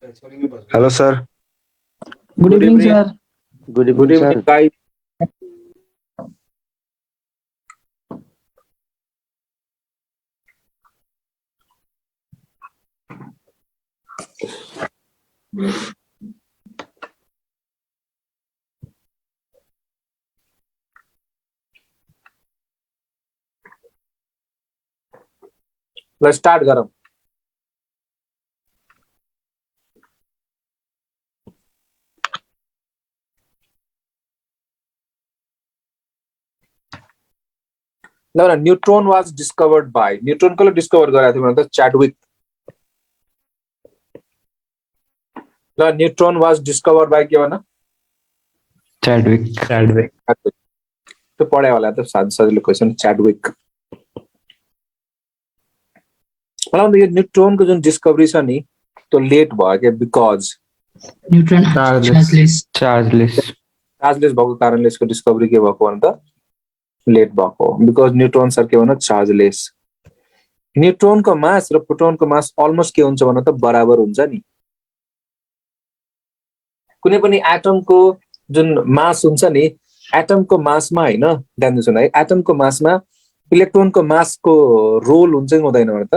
Hello, sir. Good Good evening, evening. sir. Good Good evening, evening, sir. guys. Let's start, Garam. No, neutron was discovered by neutron को discover करा था मतलब Chadwick. No, neutron was discovered by क्या बना? Chadwick. तो पढ़े वाला है तो साथ क्वेश्चन Chadwick. मतलब ये न्यूट्रॉन को जो डिस्कवरी सा नहीं तो लेट हुआ क्या बिकॉज Neutron Chargeless. चार्जलेस भएको कारणले यसको डिस्कभरी के भएको भन्दा लेट भएको बिकज न्यूट्रन सर के भन्न चार्जलेस न्यूट्रनको मास र प्रोटोनको मास अलमोस्ट के हुन्छ भन्न त बराबर हुन्छ नि कुनै पनि एटमको जुन मास हुन्छ नि एटमको मासमा हैन ध्यान दिनुस् है एटमको मासमा इलेक्ट्रोनको मासको रोल हुन्छ कि हुँदैन भने त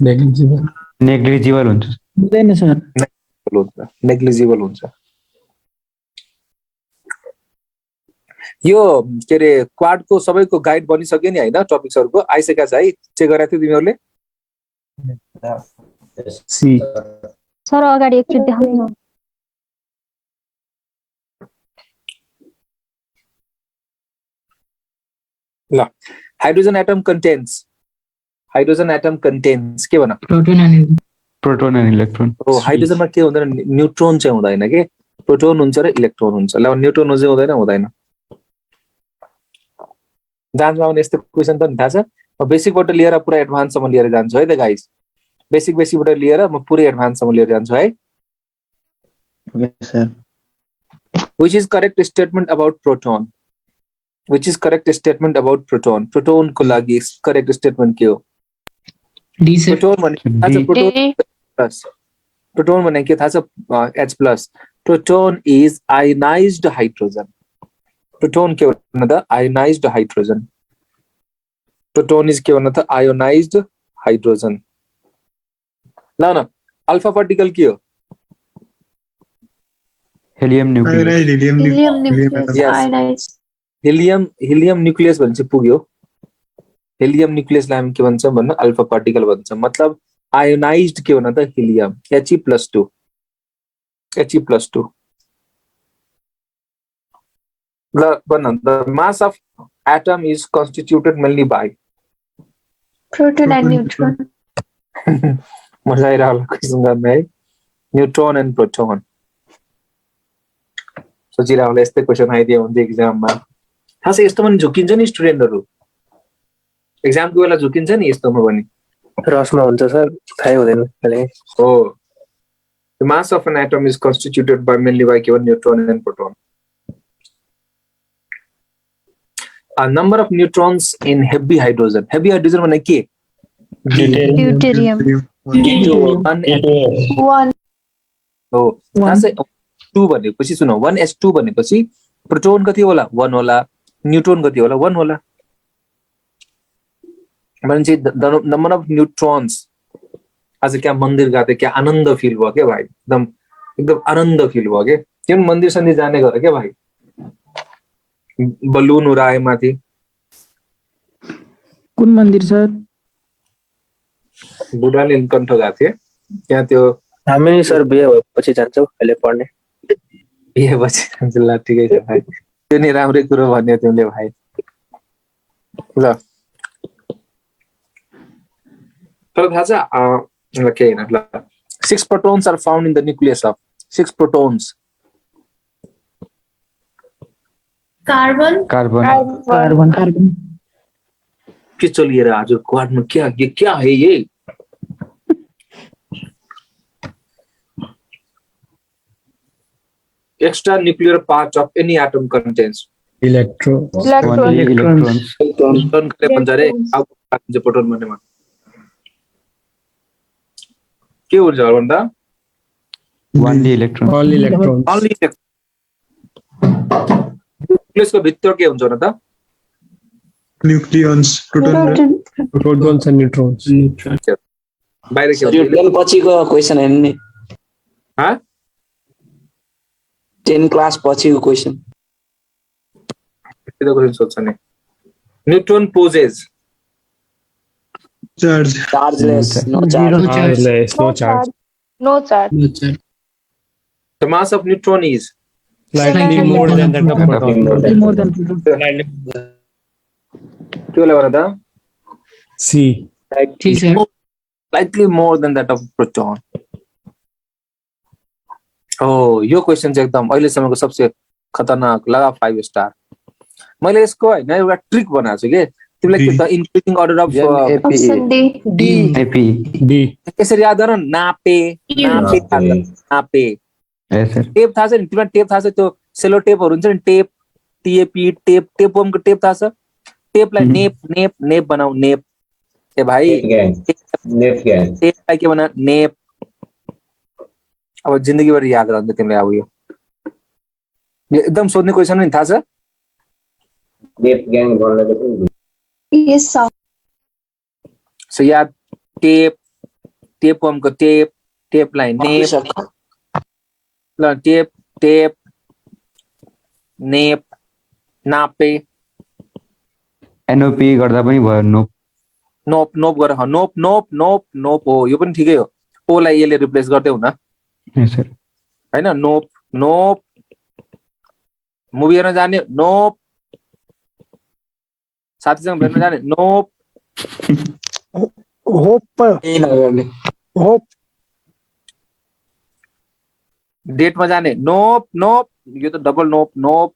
Negligible हुन्छ. हुँदैन सर नेग्लिजिबल हुन्छ यो के रे क्वाडको सबैको गाइड बनिसक्यो नि हैन टपिक्सहरुको आइसकेका छ है चेक गरेको थियौ तिमीहरुले सी. सर अगाडि एकचोटि देखाउनु न ल हाइड्रोजन एटम कन्टेन्स के भन proton Proton and and electron. हो हाइड्रोजनमा के हुँदैन न्यूट्रोन चाहिँ हुँदैन के प्रोटोन हुन्छ र इलेक्ट्रोन हुन्छ ल न्यूट्रोन चाहिँ हुँदैन जान्चमा आउने यस्तो क्वेशन त नि थाहा छ बेसिकबाट लिएर पुरा एडभान्ससम्म लिएर जान्छु है त गाइस बेसिकबाट लिएर म पुरै एडभान्ससम्म लिएर जान्छु है Okay, sir. which is correct statement about proton प्रोटोनको लागि करेक्ट स्टेटमेन्ट के हो प्रोटोन भने के थाहा छ H+ proton is ionised hydrogen proton के भन्न त आयोनाइज्ड हाइड्रोजन प्रोटोन इज के भन्न त आयोनाइज्ड हाइड्रोजन ल अल्फा पार्टिकल के हो Helium nucleus. Yes. Helium nucleus भन्छ पुग्यो हिलियम न्यूक्लियसलाई हामी के भन्छौं भन्न अल्फा पार्टिकल भन्छ मतलब आयोनाइज्ड के भन्न त हिलियम He+2 ल भन्न the mass of atom is constituted mainly by proton and neutron मजा आइरहेको क्वेशन गर्न है न्यूट्रोन एन्ड प्रोटोन सोचिरहेको यस्तै क्वेशन आइदियो भने एक्जाममा खास यस्तोमा नि झुकिन्छ नि स्टुडेन्टहरु एक्जामको बेला झुकिन्छ नि यस्तोमा पनि रसमा हुन्छ सर थाहै हुँदैन कहिले हो the mass of an atom is constituted by mainly by given neutron and proton a number of neutrons in heavy hydrogen भने के ड्यूटेरियम 1 हो खासै 2 भनेपछि सुन 1s2 भनेपछि प्रोटोन कति होला 1 होला न्यूट्रोन कति होला 1 होला मान्छे द नम्बर अफ न्यूट्रॉन्स आज क्या मन्दिर गएको क्या आनन्द फिल भयो के भाइ एकदम आनन्द फिल भयो के किन मन्दिर सन्धि जाने गरे के भाइ बलून उडाए माथि कुन मन्दिर सर बुढाले कण्ठ गएको थिए त्यहाँ त्यो हामी सर बिहे भएपछि जान्छौ अहिले पढ्ने बिहे पछि ल ठिकै छ भाइ त्यो नि राम्रै कुरो भन्यो तिमीले भाइ ल तर थाहा छ के हैन ल 6 protons are found in the nucleus of 6 protons carbon carbon के चलिए रहा आज क्वाड में क्या है ये extra nuclear part of any atom contains Electrons. Proton कले भन्छ रे प्रोटोन भन्नेमा के हुन्छ भन्दा Only electron. All electrons. only न्यूक्लियसको भित्र के हुन्छ त Nucleons. Proton. Protons and neutrons. बाहिर के यो हुन्छ 10 पछिको क्वेशन हेर्नु नि हा 10 क्लास पछिको क्वेशन त्यो क्वेशन सोध्छ नि neutron possess Charge. Chargeless no charge Chargeless, no charge. No charge. the mass of neutron is Slightly more than that of proton. More than proton. के होला भन त C. ठीक sir slightly more than that of proton oh यो question चाहिँ एकदम अहिलेसम्मको सबसे खतरनाक लगा 5 स्टार मैले यसको हैन एउटा ट्रिक बनाएको छु के तिमीलाई के त increasing order of Option D. AP. D. यसरी याद गर नापे नापे Yes, sir. टेप थाहा छ नि तिमीलाई टेप थाहा छ त्यो सेलो टेपहरु हुन्छ नि टेप टीएपी टेप टेपवमको टेप थाहा छ टेपलाई नेप नेप नेप बनाऊ नेप ए भाइ टेपलाई के भन नेप अब जिन्दगीभर याद रहन्छ तिमीलाई अब यो एकदम सोध्ने क्वेशन नि थाहा छ Yes, sir. सो याद टेप टेपवमको टेप टेपलाई नेप ल टेप टेप नेप नापे NOP गर्दा पनि भयो नो नोप नोप गर नोप नोप नोप नोप हो यो पनि ठिकै हो ओ लाई यसले रिप्लेस गर्दै हुन Yes, sir. हैन नोप नोप मुभी हेर्न जाने नोप साथीसँग भेट्न जाने नोप Hope. केही नगर्ने Hope. डेटमा जाने नोप नोप यो त डबल नोप नोप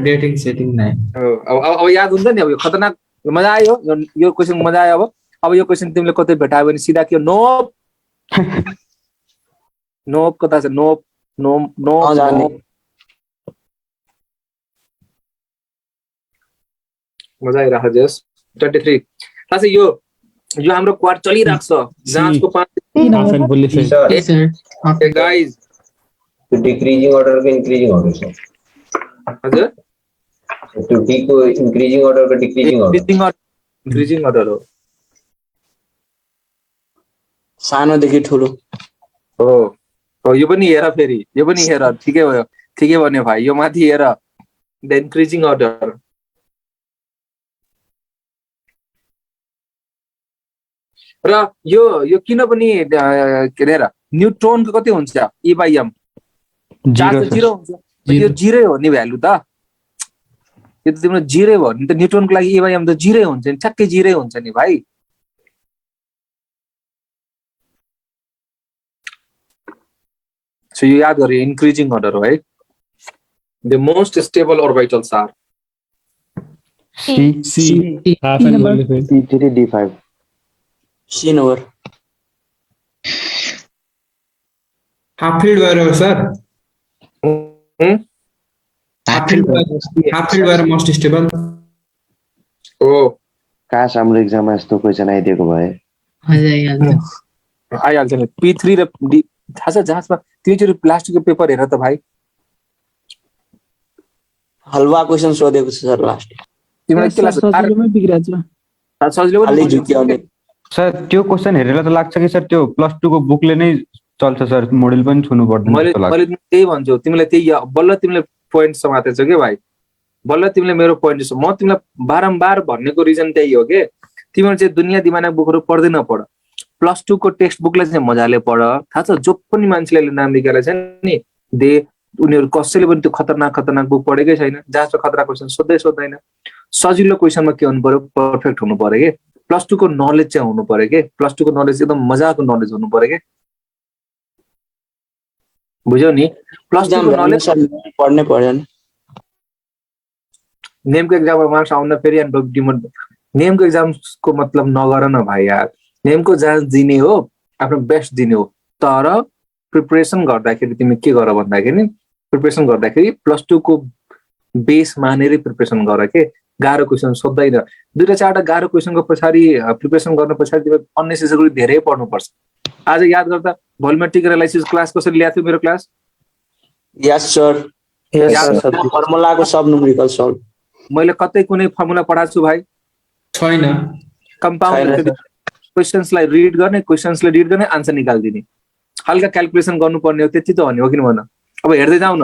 डेटिङ सेटिङ नै अब याद हुन्छ नि अब यो खतरनाक मजा आयो यो क्वेशन मजा आयो अब यो क्वेशन तिमीले कतै भेटायो भने सिधा के नोप नोप कता छ नोप नोप नोप नजाने। नोप। मजा आइरहेको जस 23 थाहा छ यो हाम्रो क्वाड चलिरहेको छ जाँचको 5 Half and fully filled. yes sir guys तो डिक्रीजिंग ऑर्डर का इंक्रीजिंग ऑर्डर सर हजुर तो डी को इंक्रीजिंग ऑर्डर का डिक्रीजिंग ऑर्डर इन्क्रिजिङ अर्डर सानोदेखि ठुलो हो हो यो पनि हेर फेरि यो पनि हेर ठिकै भयो ठिकै भन्यो भाइ यो माथि हेर द इन्क्रिजिङ अर्डर र यो किन पनि के अरे न्यूट्रोनको कति हुन्छ ई बाई एम चार्ज जीरो त 0 हुन्छ यो 0 हो नि भ्यालु त यो त तिम्रो 0 हो नि त न्यूट्रोनको लागि ई बाई एम त 0 हुन्छ नि ठ्याक्कै 0 हुन्छ नि भाइ सो यो याद गरे इन्क्रिजिङ अर्डर हो है the most stable orbitals are C C. Half and fully filled. C3 D5 C number half filled भएर हो सर हाफ फिल्ड भएर मोस्ट स्टेबल ओ काश हाम्रो एक्जाममा यस्तो क्वेसन आइदिएको भए हजुर आइहाल्छ आइहाल्छ नि P3 र D थाहा छ जाँचमा तिमीचोटि प्लास्टिकको पेपर हेर त भाइ हलवा क्वेशन सोधेको छ सर लास्ट तिमीलाई के लाग्छ सजिलोमै बिग्रिएको छ। सजिलो अलि पनि झुक्याउने सर त्यो क्वेसन हेरेर त लाग्छ कि सर त्यो +2 को बुकले नै चल्छ सर मोडल पनि छुनु पर्दैन मैले जस्तो लाग्छ मैले त्यही भन्छु तिमीलाई त्यही बल्ल तिमीले पोइन्ट समातेछौ के भाइ बल्ल तिमीले मेरो पोइन्ट म तिमीलाई बारम्बार भन्नेको रिजन त्यही हो के तिमीले चाहिँ दुनियाँ दिमागको बुकहरू पढ्दैन पढ +2 को टेक्स्ट बुकलाई चाहिँ मजाले पढ थाहा छ जो पनि मान्छेले नाम निकालेको छ नि उनीहरू कसैले पनि त्यो खतरनाक बुक पढेकै छैन जहाँको खतरा क्वेसन सोध्दैन सजिलो क्वेसनमा के हुनु पर्यो पर्फेक्ट हुनु पर्यो के +2 को नलेज चाहिँ हुनु पर्यो के +2 को नलेज एकदम मजाको नलेज हुनु पर्यो के बुझ्यौ नि +2 को नलेज पढ्नै पर्दैन नेमको एक्जाममा मार्क्स आउन फेरि नेमको एक्जामको मतलब नगर न भाइ यार नेमको जाँच दिने हो आफ्नो बेस्ट दिने हो तर प्रिपरेसन गर्दाखेरि तिमी के गर भन्दाखेरि प्रिपरेसन गर्दाखेरि +2 को बेस मानेरै प्रिपरेसन गर के गाह्रो क्वेसन सोध्दैन 2 र 4 गाह्रो क्वेसनको पछाडि प्रिपरेसन गर्न पछाडि तिमी अन्नेसेसरी धेरै पढ्नु पर्छ आज याद गर्दा भोल्युमेट्रिक एनालाइसिस क्लास कसरी ल्याएको थियो मेरो क्लास? यस सर फर्मुलाको सब न्युमेरिकल सल्भ मैले कतै कुनै फर्मुला पढाएको छु भाइ? छैन। कम्पाउन्ड क्वेशन्सलाई रिड गर्ने आन्सर निकाल्दिने, हल्का क्याल्कुलेसन गर्नुपर्ने हो, त्यति त हो नि, हो कि भन? अब हेर्दै जाऊ न,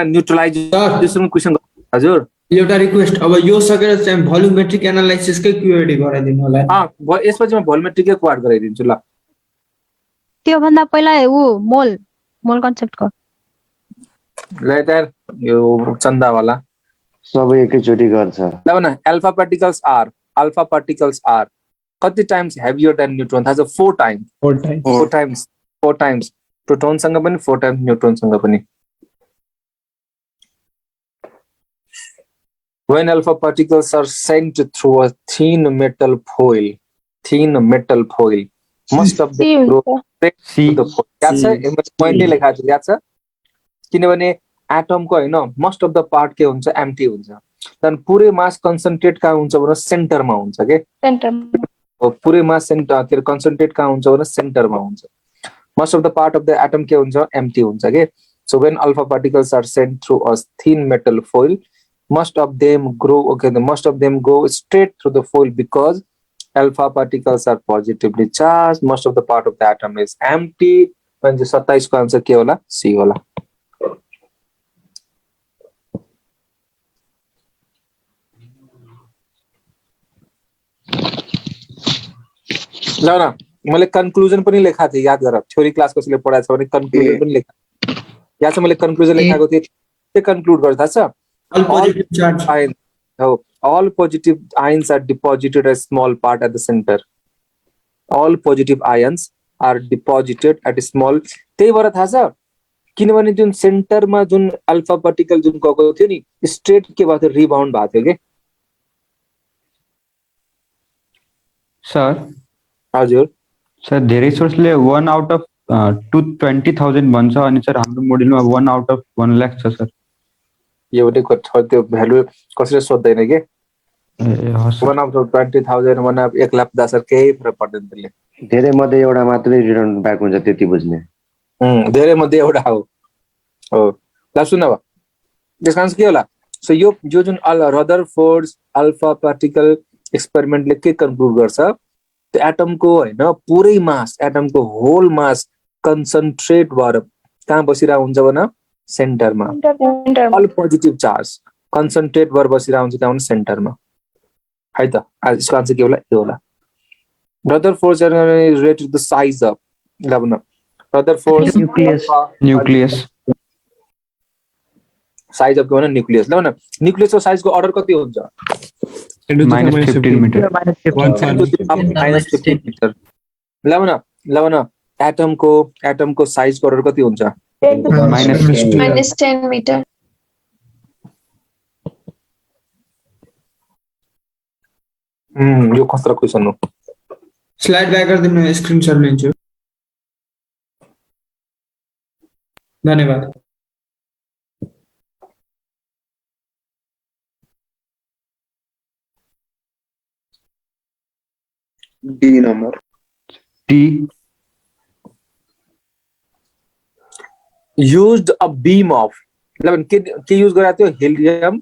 न्युट्रलाइजेसन क्वेसन। हजुर एउटा रिक्वेस्ट, अब यो सकेर चाहिँ भोल्युमेट्रिक एनालाइसिसकै क्युएडी गराइदिनु होला। यसपछि म भोल्युमेट्रिकै क्वाड गराइदिन्छु ल। त्यो भन्दा पहिला मोल कन्सेप्टको यो चन्दा वाला सबै एकैचोटि गर्छ। ल भन, अल्फा पार्टिकल्स आर कति टाइम्स हेभियर देन न्यूट्रन? थाहा छ? 4 टाइम्स। 4 टाइम्स प्रोटोनसँग पनि, 4 टाइम्स न्यूट्रनसँग पनि। When alpha particles are sent through a thin metal foil, most of them grow straight to the foil. याद छ? यसमा पोइन्ट लेखा छ, याद छ? किनभने एटमको हैन मोस्ट अफ द पार्ट के हुन्छ? एम्प्टी हुन्छ। then पुरै मास कन्सन्ट्रेट कहाँ हुन्छ भने सेन्टरमा हुन्छ के? सेन्टरमा। पुरै मास सेन्टर कन्सन्ट्रेट कहाँ हुन्छ भने सेन्टरमा हुन्छ। Most of the part of the atom के हुन्छ? एम्प्टी हुन्छ के? so when alpha particles are sent through a thin metal foil, most of them go straight through the foil because alpha particles are positively charged. Most of the part of the atom is empty. When 27 को answer के होला? C होला। ल न, मैले conclusion पनि लेखा थिए, याद गर। थ्योरी क्लास कसले पढाएको छ भने कन्क्लुजन पनि लेखा। यहाँ चाहिँ मैले कन्क्लुजन लेखाएको थिएँ। के कन्क्लुड गर्दा छ? All positive ions are deposited a small part at the center. All positive ions are deposited at a small. त्यही भएर थाहा छ, किनभने जुन सेन्टरमा जुन अल्फा पार्टिकल जुन गएको थियो नि, स्ट्रेट के भएको थियो? रिबाउन्ड भएको थियो के? सर हजुर सर, धेरै सोर्सले 1 आउट अफ 220,000 भन्छ, अनि सर हाम्रो मोडलमा 1 आउट अफ 1 लाख छ सर। एउटैको त्यो भ्यालु कसैले सोध्दैन के? 1 आउट अफ 20,000, 1 आउट 1 लाख 10,000 केही फरक पर्दैन त्यसले। धेरै मध्ये एउटा मात्रै रिटर्न ब्याक हुन्छ, त्यति बुझ्ने। धेरै मध्ये एउटा हो। ल सुन, अब त्यसको आन्सर के होला? सो यो जुन रदरफोर्ड अल्फा पार्टिकल एक्सपेरिमेन्टले के कन्क्लुड गर्छ? त्यो एटमको हैन पुरै मास, एटमको होल मास कन्सन्ट्रेट भएर कहाँ बसिरहेको हुन्छ भने सेन्टरमा। अल पोजिटिभ चार्ज कन्सन्ट्रेट भएर बसिरहेको हुन्छ त्यहाँ सेन्टरमा, है त? यसको आन्सर के होला? यो होला। Rutherford is related to the size of, ल भन, रदरफोर्ड न्यूक्लियस साइज अफ के भने न्यूक्लियस। ल भन, न्यूक्लियसको साइजको अर्डर कति हुन्छ? -15 मिटर। -15 मिटर। ल भन, एटमको साइजको अर्डर कति हुन्छ? -10 मिटर। यो कस्तो क्वेसन हो? स्लाइड ब्याक गरिदिनु, स्क्रिनशट लिन्छु। धन्यवाद। D number T used a beam of 11 के यूज गराएको थियो? Helium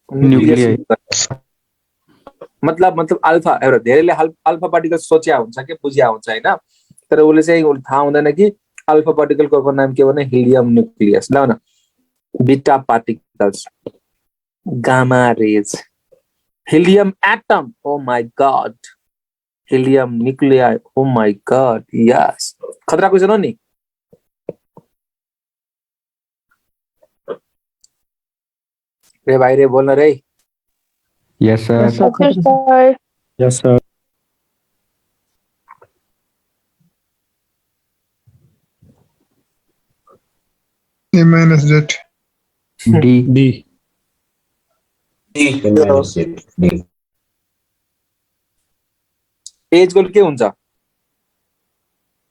nucleus. मतलब अल्फा, एउटा धेरैले अल्फा पार्टिकल सोच्या हुन्छ के बुझ्या हुन्छ हैन, तर उसले चाहिँ थाहा हुँदैन कि अल्फा पार्टिकलको नाम के भने हेलियम न्यूक्लियस। ल न, beta particles, gamma rays, helium atom, oh my god, helium nuclei, oh my god, yes. खतरा क्वेशन हो नि? रे भाइ रे, बोल्न रे। Yes sir. Yes sir. A minus Z. डी एज गोल के हुन्छ?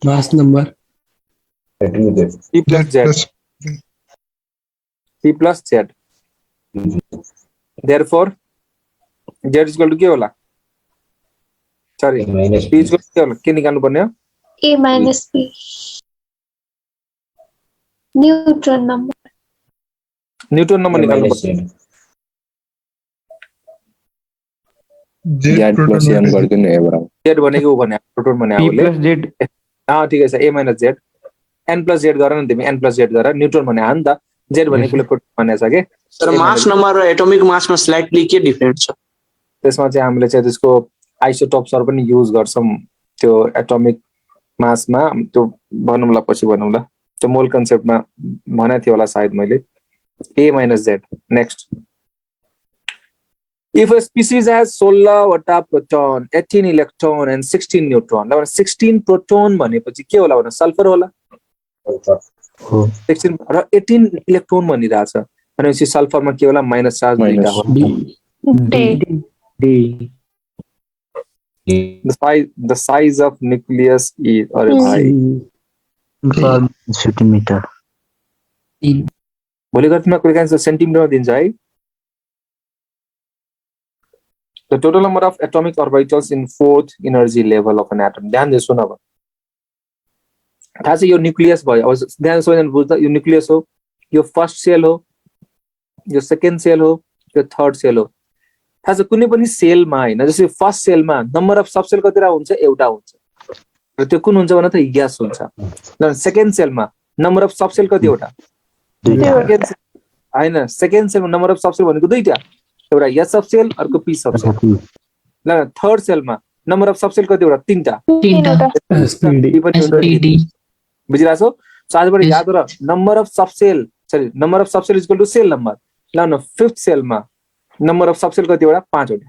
Mass number P plus Z. P plus Z. Therefore, Z is equal to के होला? सरी माइनस बीच के निकाल्नु पर्ने हो A minus B. Neutron number. Newton number निकाल्नु पर्छ Z proton vertical. जेड भनेको उ भने प्रोटोन भने P आउले plus Z ठिकै छ a minus z n plus z गर न तिमी n plus z गर न्यूट्रन भने आ नि त z भनेकोले प्रोटोन भनेछ के तर मास नम्बर र एटोमिक मासमा स्लाइटली के डिफरेन्स छ त्यसमा चाहिँ हामीले चाहिँ त्यसको आइसोटोप्सहरु पनि युज गर्छौं त्यो एटोमिक मासमा त्यो भन्नुला पछि भन्नुला त्यो मोल कन्सेप्टमा भने थियो होला सायद मैले a minus z next if a species has 16 वटा प्रोटोन 18 इलेक्ट्रोन and 16 न्यूट्रन ल 16 प्रोटोन भनेपछि के होला भने सल्फर होला 16 र 18 इलेक्ट्रोन भनिरहेछ भनेपछि सल्फरमा के होला माइनस चार्ज दुईटा होला the size of nucleus is अरे भाइ सेन्टिमिटर भोलि गर्दिनमा कुनै कान्छ सेन्टिमिटरमा दिन्छ है the total number of atomic orbitals in fourth energy level of an atom ध्यान दिए सुन अब थाहा छ यो न्यूक्लियस भयो अब ध्यान सोचेर बुझ्दा यो न्यूक्लियस हो यो फर्स्ट सेल हो यो सेकेन्ड सेल हो यो थर्ड सेल हो थाहा छ कुनै पनि सेलमा हैन जस्तै फर्स्ट सेलमा नम्बर अफ सबसेल कतिवटा हुन्छ एउटा हुन्छ र त्यो कुन हुन्छ भने त यस हुन्छ र सेकेन्ड सेलमा नम्बर अफ सबसेल कतिवटा हैन सेकेन्ड सेलमा नम्बर अफ सबसेल भनेको दुईटा एउटा एस सबसेल अर्को पी सबसेल ल थर्ड सेलमा नम्बर अफ सबसेल कतिवटा तीनटा बुझिराछौ सो आजबाट याद गर number of subshell is equal to shell number ल न फिफ्थ सेलमा नम्बर अफ सबसेल कतिवटा पाँचवटा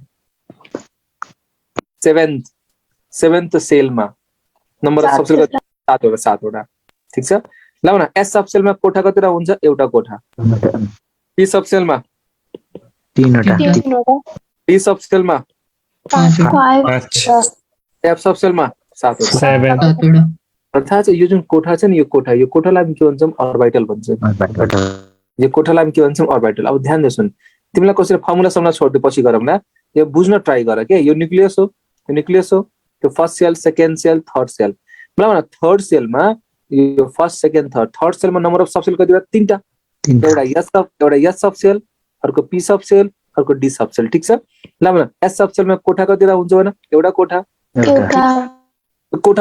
सेभेन्थ सेलमा नम्बर अफ सबसेल कति सातवटा ठीक छ ल न एस सबसेलमा कोठा कतिवटा हुन्छ एउटा कोठा पी सबसेलमा तीनवटा डी सबसेलमा 5. एफ सबसेलमा सातवटा थाहा छ यो जुन कोठा छ नि यो कोठालाई हामी के भन्छौँ अर्बिटल भन्छौँ यो कोठालाई हामी के भन्छौँ अर्बिटल अब ध्यान दे सुन तिमीलाई कसरी फर्मुला सम्म छोड्दै पछि गरौँला यो बुझ्न ट्राई गर के यो न्यूक्लियस हो त्यो first shell second shell third shell मलाई थर्ड सेलमा यो फर्स्ट सेकेन्ड थर्ड सेलमा नम्बर अफ सबसेल कतिवटा तीनटा एउटा एस सबसेल अर्को पी सबसेल अर्को डी सबसेल ठीक छ ल एस सबसेलमा कोठा कतिवटा हुन्छ भने एउटा कोठा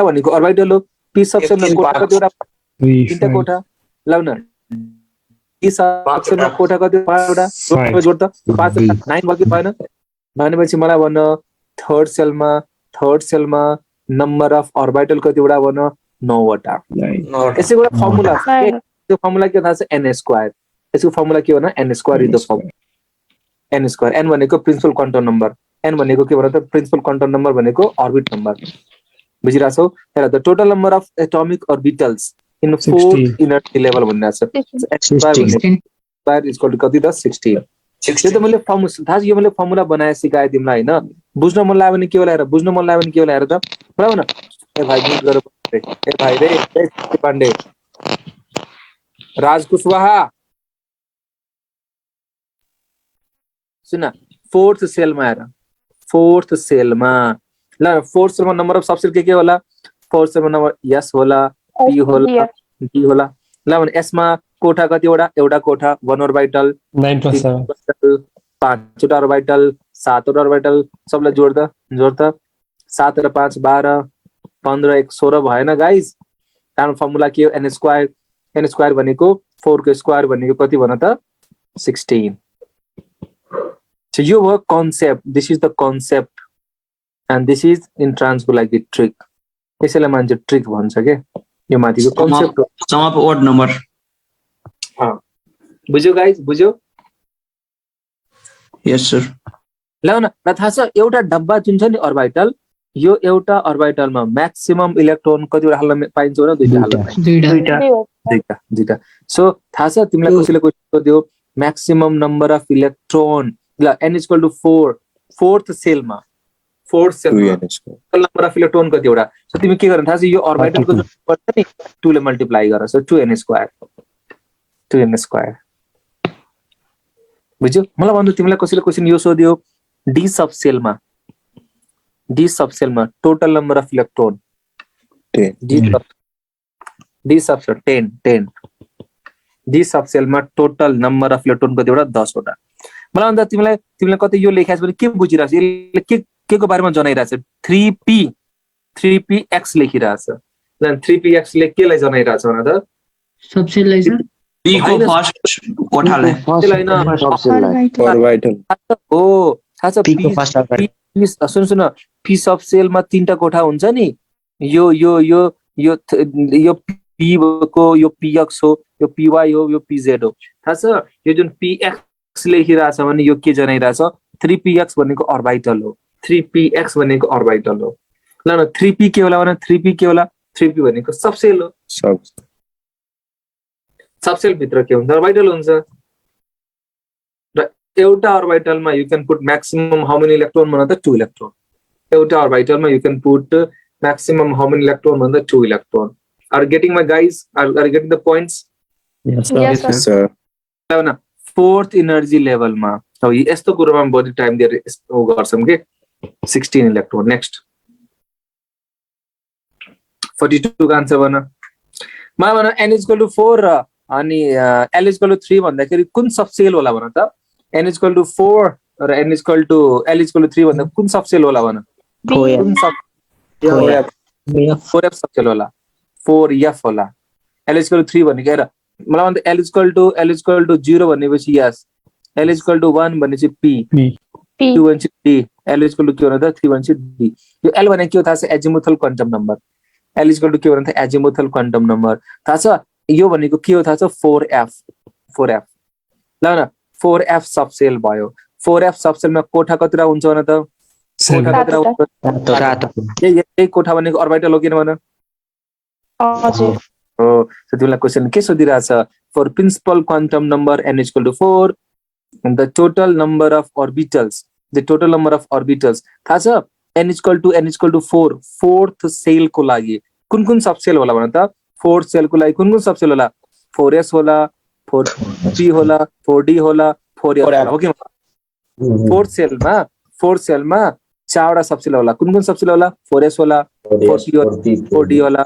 भनेको अर्बिटल हो पी सबसेलमा कोठा कतिवटा तीनटा कोठा ल न डी सबसेलमा कोठा कतिवटा जोड त 5 9 भयो भएन भनेपछि मलाई भन्न थर्ड सेलमा नम्बर अफ अर्बिटल कतिवटा भन्न 9 वटा यसैको एउटा फर्मुला छ त्यो फर्मुला के थाहा छ n स्क्वायर यसको फर्मुला के भन्न n square is the formula n square n भनेको प्रिन्सिपल क्वान्टम नम्बर n भनेको के भन्छ त प्रिन्सिपल क्वान्टम नम्बर भनेको ऑर्बिट नम्बर बुझिराछौ हेर the total number of atomic orbitals in fourth energy level भन्ने छ स्क्वायर इज इक्वल टु कति त 16 यो त मैले फर्मुला थाहा छ यो मैले फर्मुला बनाए सिकाए तिमीलाई हैन बुझ्न मन लाग्यो भने के होला हेर बुझ्न मन लाग्यो भने के होला हेर त भन न ए भाइ म्युट गर ए भाइ रे पाण्डे राज कुशवाहा सुन फोर्थ सेलमा हेर फोर्थ सेलमा नम्बर अफ सबसेल के होला फोर्थ सेलमा नम्बर एस होला पी होला डी होला ल भने एस मा कोठा कतिवटा एउटा कोठा 1 ऑर्बिटल 9 plus 7 पाँचवटा ऑर्बिटल सातवटा ऑर्बिटल सबलाई जोड त 7 र 5 12 15 1 16 भएन गाइस हाम्रो फर्मुला के हो n स्क्वायर भनेको 4 को स्क्वायर भनेको कति भन त 16 so you work concept this is the concept and this is in trans को लागि ट्रिक यसैलाई मान्छे ट्रिक भन्छ के यो माथिको concept sum of odd number बुझ्यो गाइस बुझ्यो यस सर ल न थाहा छ एउटा डब्बा जुन छ नि अर्बिटल यो एउटा अर्बिटलमा म्याक्सिमम इलेक्ट्रोन कतिवटा हाल्न पाइन्छ भने दुईटा हाल्न पाइन्छ दुईटा सो थाहा छ तिमीलाई कसैले क्वेशन सोध्यो म्याक्सिमम नम्बर अफ इलेक्ट्रोन ल n इक्वल टु 4 फोर्थ सेलमा नम्बर अफ इलेक्ट्रोन कतिवटा सो तिमी के गर्न थाहा छ यो अर्बिटलको जुन नम्बर छ नि 2 ले मल्टिप्लाई गर सो 2n स्क्वायर बुझ्यो मलाई भन्नु तिमीलाई कसैले क्वेशन यो सोध्यो डी सब सेलमा डी सबसेलमा total number of electron 10 D subshell 10 D सबसेलमा टोटल नम्बर अफ इलेक्ट्रोन कतिवटा 10 वटा मलाई भन्दा तिमीले कतै यो लेखाछ भने के बुझिरहेछ यसले के को बारेमा जनाइरहेछ 3px लेखिरहेछ 3px ले केलाई जनाइरहेछ भने त सबसेललाई सर P को फर्स्ट कोठालाई orbital हो थाहा छ P को first orbital. सुन पी सबसेलमा 3टा कोठा हुन्छ नि यो पी को यो px हो यो py हो यो pz हो थाहा छ यो जुन px लेखिरहेछ भने यो के जनाइरहेछ 3px भनेको अर्बिटल हो 3px भनेको अर्बिटल हो ल न 3p के होला भने 3p के होला 3p भनेको सबसेल हो सब सबसेल भित्र के हुन्छ अर्बिटल हुन्छ र एउटा अर्बिटलमा you can put maximum how many electron भन्दा 2 इलेक्ट्रोन एउटा अर्बिटलमा you can put maximum how many electron भन्दा 2 electron are getting my guys are getting the points Yes, sir ल फोर्थ इनर्जी लेभलमा अब यस्तो कुरोमा बढी टाइम दिएर गर्छौं के 16 इलेक्ट्रोन नेक्स्ट 42 को आन्सर भन मलाई भन n = 4 अनि l = 3 भन्दाखेरि कुन सबसेल होला भन त n = 4 र l = 3 भन्दा कुन सबसेल होला भन कुन सब 4f सबसेल होला 4f होला l = 3 भनेको हेर मलाई भन्दा l = 0 भनेपछि यस l = 1 भनेपछि p 2 भनेपछि d l = के हो त 3 भनेपछि d यो l भनेको के हो थाहा छ एजिमुथल क्वान्टम नम्बर l = के हो त एजिमुथल क्वान्टम नम्बर थाहा छ यो भनेको के हो थाहा छ 4f ल न 4f सबसेल भयो 4f सबसेलमा कोठा कतिवटा हुन्छ भने त कोठा कतिवटा हुन्छ यही कोठा भनेको अर्बिटल हो किन भन हजुर हो तिमीलाई क्वेशन के सोधिरहेछ for principal quantum number n = 4 the total number of orbitals थाहा छ n = 4 फोर्थ सेल को लागि कुन सबसेल होला भन त फोर्थ सेल को लागि कुन सबसेल होला 4s होला 4p होला 4d होला 4f होला हो कि फोर्थ सेलमा चारवटा सबसेल होला कुन सबसेल होला 4s होला 4p होला 4d होला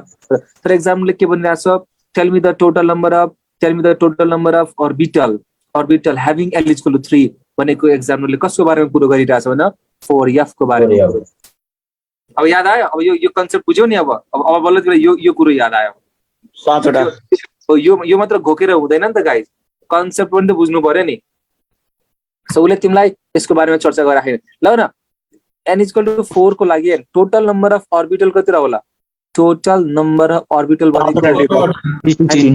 फर एक्जाम्पल के भनिरहेछ tell me the total number of orbital having l = 3 भनेको एक्जाम्पलले कसको बारेमा कुरा गरिरहेछ भने 4f को बारेमा अब याद आयो अब यो कन्सेप्ट बुझ्यौ नि अब बल्ल तिमीलाई यो कुरो याद आयो 7 वटा यो मात्र घोकेर हुँदैन नि त गाइज कन्सेप्ट पनि त बुझ्नु पर्यो नि सो उले तिमीलाई यसको बारेमा चर्चा गरिराखेन ल न n = 4 को लागि टोटल नम्बर अफ ऑर्बिटल कति होला टोटल नम्बर अफ ऑर्बिटल भनेको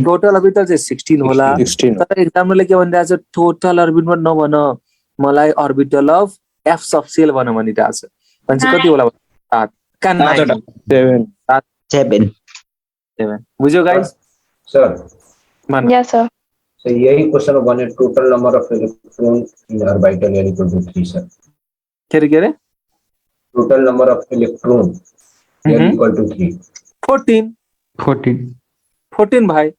टोटल ऑर्बिटल चाहिँ 16 होला 16 तर एक्जाम्पलले के भनिरहेछ टोटल ऑर्बिटल नभन मलाई ऑर्बिटल अफ f सबसेल भन भनिरहेछ भने कति होला 7 का 7 बुझ्यो guys sir yes sir So यही क्वेश्चन हो भने total number of electron in orbital n = 3 sir के रे total number of electron n = 3 14 भाइ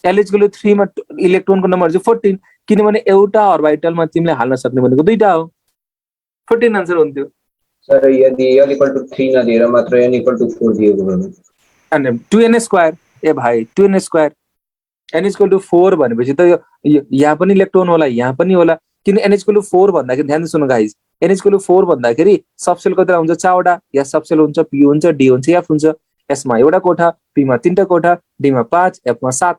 l = 3 मा इलेक्ट्रोनको नम्बर चाहिँ 14 किनभने एउटा ऑर्बिटलमा तिमीले हाल्न सक्ने भनेको दुईटा हो 14 आन्सर हुन्थ्यो सर यदि l = 3 नदिएर मात्र n = 4 दिएको भने अनि 2n² ए भाइ 2n² n = 4 भनेपछि त यहाँ पनि इलेक्ट्रोन होला यहाँ पनि होला किन n = 4 भन्दाखेरि ध्यान सुन्नु गाइस n = 4 भन्दाखेरि सबसेल कतिवटा हुन्छ चारवटा या सबसेल हुन्छ p हुन्छ d हुन्छ f हुन्छ s मा एउटा कोठा p मा 3टा कोठा d मा 5 f मा 7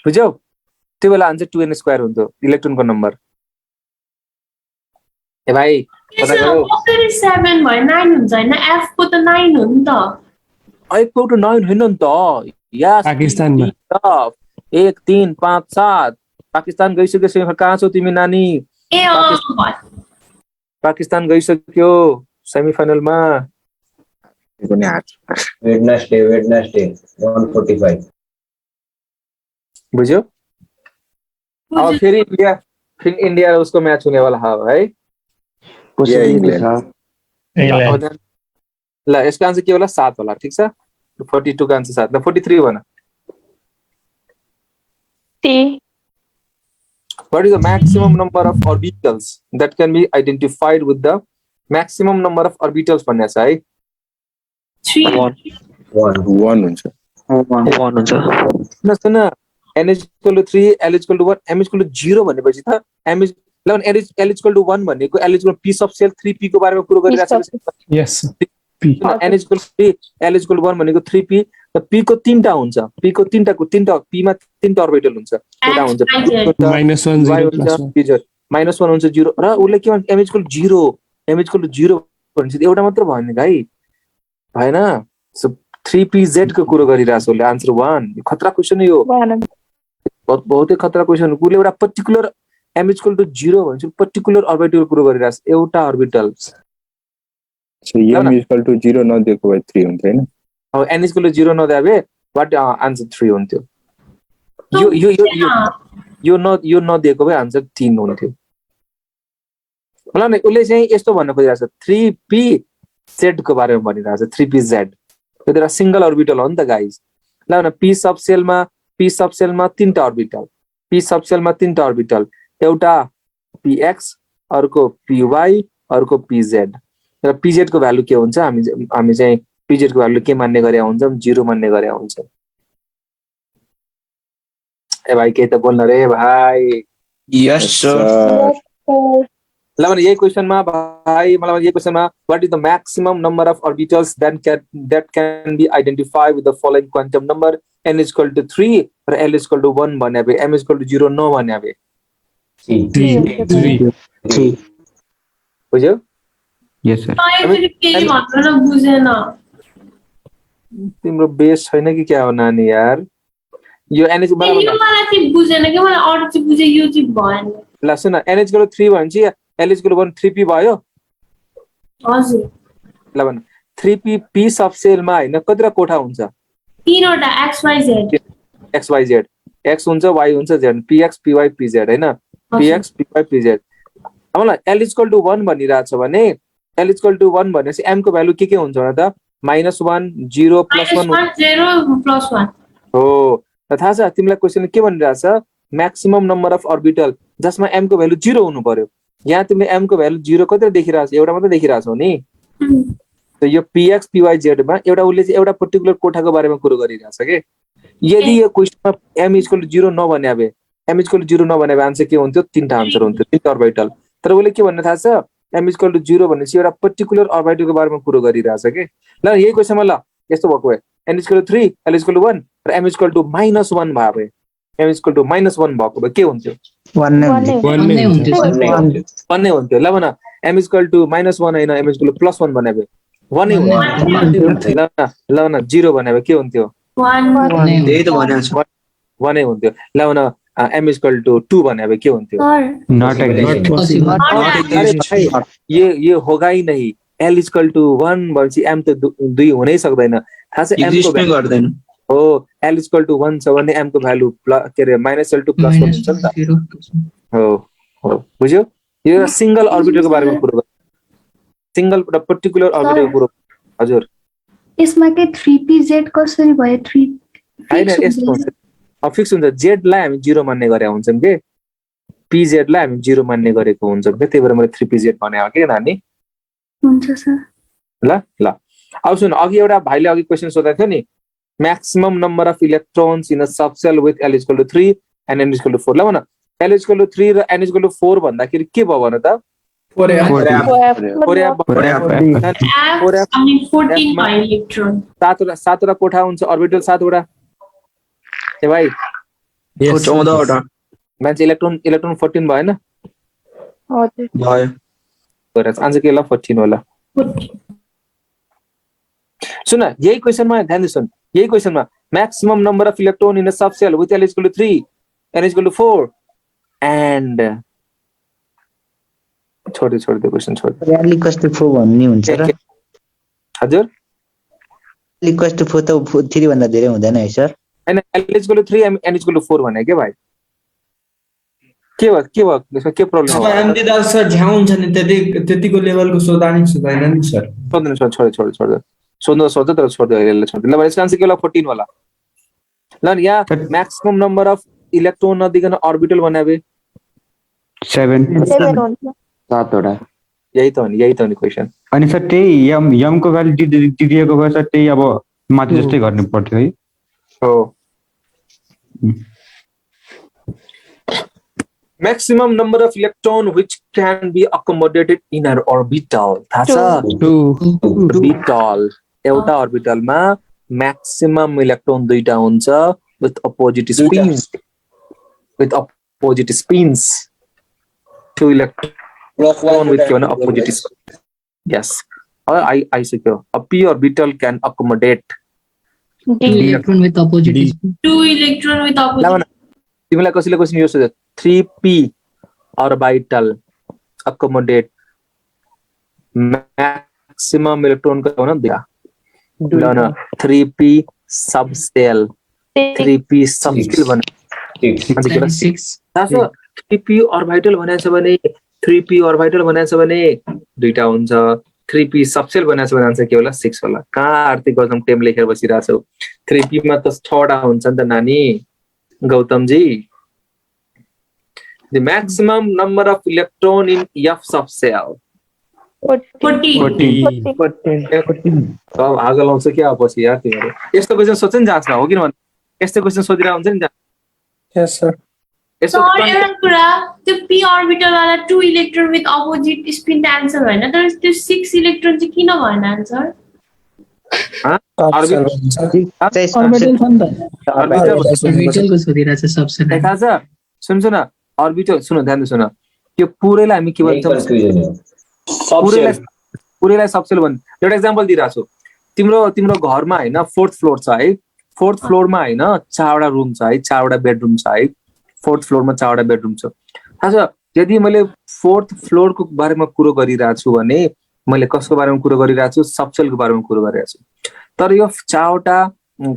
बुझ्यौ त्यो बेला आन्सर 2n² हुन्थ्यो इलेक्ट्रोनको नम्बर ए भाइ पता गरौ 7 भयो 9 हुन्छ हैन f को त 9 हो नि त f को त 9 हैन नि त यस पाकिस्तानमा 1 3 5 7 पाकिस्तान गइसक्यो कहाँ छौ तिमी नानी ए पाकिस्तान गइसक्यो सेमिफाइनलमा वेडनेसडे 145 बुझ्यो अब फेरि इंडिया उसको मैच होने वाला है ल यसको आन्सर के होला 7 होला ठीक छ 42 को आन्सर 7 ल 43 भन what is the maximum number of orbitals that can be identified with the maximum number of orbitals भन्ने छ है 3 1 हुन्छ 1 हुन्छ सुन n is equal to 3 l is equal to 1 m is equal to 0 भनेपछि त m is l is equal to 1 भनेको l is equal to p sub cell 3p को बारेमा कुरा गरिरहेको छ यस p n is equal to 3 l is equal to 1 भनेको 3p त p को तीनटा हुन्छ p को तीनटा p मा तीनटा अर्बिटल हुन्छ एउटा हुन्छ -1 0 +1 -1 हुन्छ 0 र उले के भन्छ m is equal to 0 m is equal to 0 भनेपछि एउटा मात्र भयो नि गाई भएन सो 3pz को कुरा गरिरहेछ उले आन्सर 1 खतरा क्वेशन यो बहुतै खतरा क्वेशन कुले एउटा particular m is equal to 0 भन्छ पर्टिकुलर अर्बिटल कुरा गरिरहेछ एउटा orbital so m is equal to 0 नदिएको भए 3 हुन्छ हैन अब n is equal to 0 नदिए भए व्हाट आन्सर 3 हुन्थ्यो यो नदिएको भए आन्सर 3 हुन्थ्यो होला नि उले चाहिँ यस्तो भन्न खोजिरहेछ 3pz को बारेमा भनिरहेछ 3pz यो त सिंगल अर्बिटल हो नि त गाइस ल न p सब सेलमा तीनटा अर्बिटल p सब सेलमा तीनटा अर्बिटल एउटा px अर्को py अर्को pz र pz को भ्यालु के हुन्छ हामी चाहिँ pz को भ्यालु के मान्ने गरे हुन्छौं 0 मान्ने गरे हुन्छौं ए भाइ के त बोल्न रे भाइ यस सर ल भने यही क्वेशनमा भाइ मलाई यही क्वेशनमा what is the maximum number of orbitals that can be identified with the following quantum number n is equal to 3 र l is equal to 1 भने भए m is equal to 0 न भने भए 3 बुझ्यो यस सर केही भन्न बुझेन तिम्रो बेस छैन कि क्या हो नानी यार यो n is मलाई चाहिँ बुझेन कि मलाई अरु चाहिँ बुझे यो चाहिँ भएन ल सुन n is equal to 3 भन्छ l is equal to 1 3p भयो हजुर ल भन 3p p सब सेलमा हैन कतिवटा कोठा हुन्छ तीनवटा xyz xyz x हुन्छ y हुन्छ z px py pz हैन px py pz अब ल l is equal to 1 भनिराछ भने l is equal to 1 भनेपछि m को भ्यालु के हुन्छ भने त -1 0 +1 0 +1 हो त थाहा छ तिमीलाई क्वेशन के भनिराछ म्याक्सिमम नम्बर अफ अर्बिटल जसमा m को भ्यालु 0 हुनु पर्यो यहाँ तिमीले m को भ्यालु 0 कति देखिराछ एउटा मात्र देखिराछौ नि त यो px py z मा एउटा उले चाहिँ एउटा पर्टिकुलर कोठाको बारेमा कुरा गरिराछ के यदि यो क्वेशनमा m is equal to 0 नभन्या भए m is equal to 0 नभन्या भए आन्सर के हुन्थ्यो तीनटा आन्सर हुन्थ्यो तीनटा अर्बिटल तर उले के भन्ने थाहा छ m is equal to 0 भनेपछि एउटा पर्टिकुलर अर्बिटलको बारेमा कुरा गरिराछ के ल यही क्वेशनमा ल यस्तो भएको भए n is equal to 3 l is equal to 1 र m is equal to -1 भए m is equal to -1 भएको भए के हुन्थ्यो 1 नै हुन्थ्यो नै हुन्थ्यो ल भन m is equal to -1 हैन m is equal to +1 भने भए 1 नै हुन्थ्यो ल भन 0 भने भए के हुन्थ्यो 1 त्यही त भनेको छु 1 नै हुन्थ्यो ल भन m is equal to 2 भने भए के हुन्थ्यो नॉट एग्जिस्ट ये होगा ही नहीं l is equal to 1 भनेपछि m त 2 हुनै सक्दैन थाहा छ m को एक्जिस्ट नै गर्दैन हो l is equal to 1 छ भने m को भ्यालु के रे -l to +1 हुन्छ नि त हो बुझ्यो यो सिंगल अर्बिटलको बारेमा कुरा सिंगल पर्टिकुलर अर्बिटलको कुरा हजुर यसमा के 3pz कसरी भयो 3 हैन यस्तो हुन्छ फिक्स हुन्छ z लाई हामी 0 मान्ने गरे हुन्छौं के pz लाई हामी 0 मान्ने गरेको हुन्छौं के त्यही भएर मैले 3pz भने हो के नानी हुन्छ सर ल ल अब सुन अघि एउटा भाइले अघि क्वेशन सोधेको थियो नि maximum number of electrons in a subshell with l is equal to 3 and n is equal to 4 ल भन l is equal to 3 र n is equal to 4 भन्दाखेरि के भयो भन त 14 by electron सातवटा कोठा हुन्छ अर्बिटल 7 वटा ए भाइ 14 वटा मान्छे इलेक्ट्रोन 14 भएन हजुर भयो आन्सर के ल 14 होला सुन यही क्वेशनमा ध्यान दे सुन यही क्वेशनमा maximum number of electron in a subshell with l is equal to 3 n is equal to 4 and छोड दे क्वेशन छोड रिक्वेस्ट टु 4 भन्ने हुन्छ र हजुर रिक्वेस्ट टु 4 त 3 भन्दा धेरै हुँदैन है सर हैन l is equal to 3 n is equal to 4 भने के भाइ के भयो यसमा के प्रब्लम अब एमडी दास सर झ्याउ हुन्छ नि त्यतिको लेभलको सोधानी सुधाइन नि सर छोड्दैन सोध्नु तर छोड्दै अहिले छोड्दै ल भने यसको आन्सर के होला 14 होला ल यहाँ मैक्सिमम नंबर अफ इलेक्ट्रोन नदिकन अर्बिटल बनाबे 7 7 वटा यही त हो नि क्वेसन। अनि सर त्यही यम को भ्यालु दिएको भए सर त्यही अब माथि जस्तै गर्नु पर्थ्यो है। हो maximum number of electron which can be accommodated in an orbital थाहा छ? orbital एउटा orbital मा maximum electron दुईटा हुन्छ with opposite spins two electron with given opposite spins. Yes, आइसक्यो। a p orbital can accommodate Electron with opposite spin. 2 electron with opposite. तिमीलाई कसैले question यो सोध्यो 3p orbital accommodate maximum electron को हो दिया ल 3p subshell 3p subshell भने 6. तासो 3p orbital भनेछ भने 3p orbital भनेछ भने दुईटा हुन्छ 3p subshell भनेछ भने आन्सर के होला 6 होला। कहाँ आर्थिक गौतम टेम लेखेर बसिरहेछौ 3p मा त 6 हुन्छ नि त नानी Gautam ji. The maximum number of electron in F subshell 40. अब आगो लाउँछ क्या पछि यार तिमीहरु यस्तो क्वेशन सोच्छ नि जाँच्न हो किन भन्दा यस्तो क्वेशन सोधिरा हुन्छ नि यस सर यस्तो सर एउटा कुरा त्यो p orbital वाला 2 electron with opposite spin त आन्सर होइन तर त्यो 6 electron चाहिँ किन भएन आन्सर? Orbital छ नि त। Orbital को सोधिरहेछ सबसे थाहा छ सुन सुन अर्बिटल सुन ध्यान सुन त्यो पुरैलाई हामी के भन्छौँ पुरैलाई सबसेल भन्छ। एउटा एक्जाम्पल दिइराछु तिम्रो घरमा हैन 4th फ्लोर छ है 4th फ्लोरमा हैन 4वटा रुम छ है 4वटा बेडरुम छ है 4th फ्लोरमा 4वटा बेडरुम छ। थाहा छ यदि मैले 4th फ्लोर को बारेमा कुरो गरिराछु भने मैले कसको बारेमा कुरो गरिराछु सबसेलको बारेमा कुरो गरिराछु। तर यो 4वटा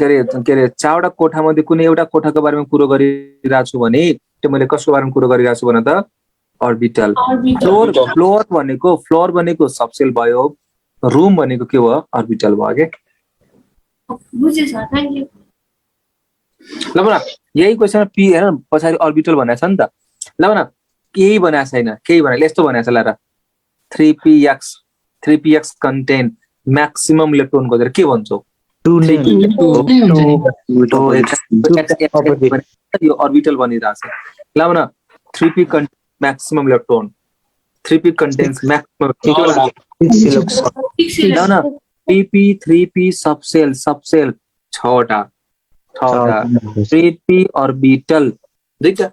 के रे 4वटा कोठा मध्ये कुनै एउटा कोठाको बारेमा कुरो गरिराछु भने त्यो मैले कसको बारेमा कुरो गरिराछु भने त अर्बिटल। फ्लोर भनेको सबसेल भयो रुम भनेको के हो अर्बिटल भयो के बुझे सर थ्यांक यू। ल भन यही क्वेशन पी हैन पछाडी अर्बिटल भनेको छ नि त ल भन केही बनाएको छैन केही भने यस्तो भनेको छ ल 3px contain maximum electron को के भन्छौ 2 यो अर्बिटल बनिरहेछ ल भन 3p contains maximum electron 3p contains maximum ल भन 3p subshell 6वटा 3p orbital दुईटा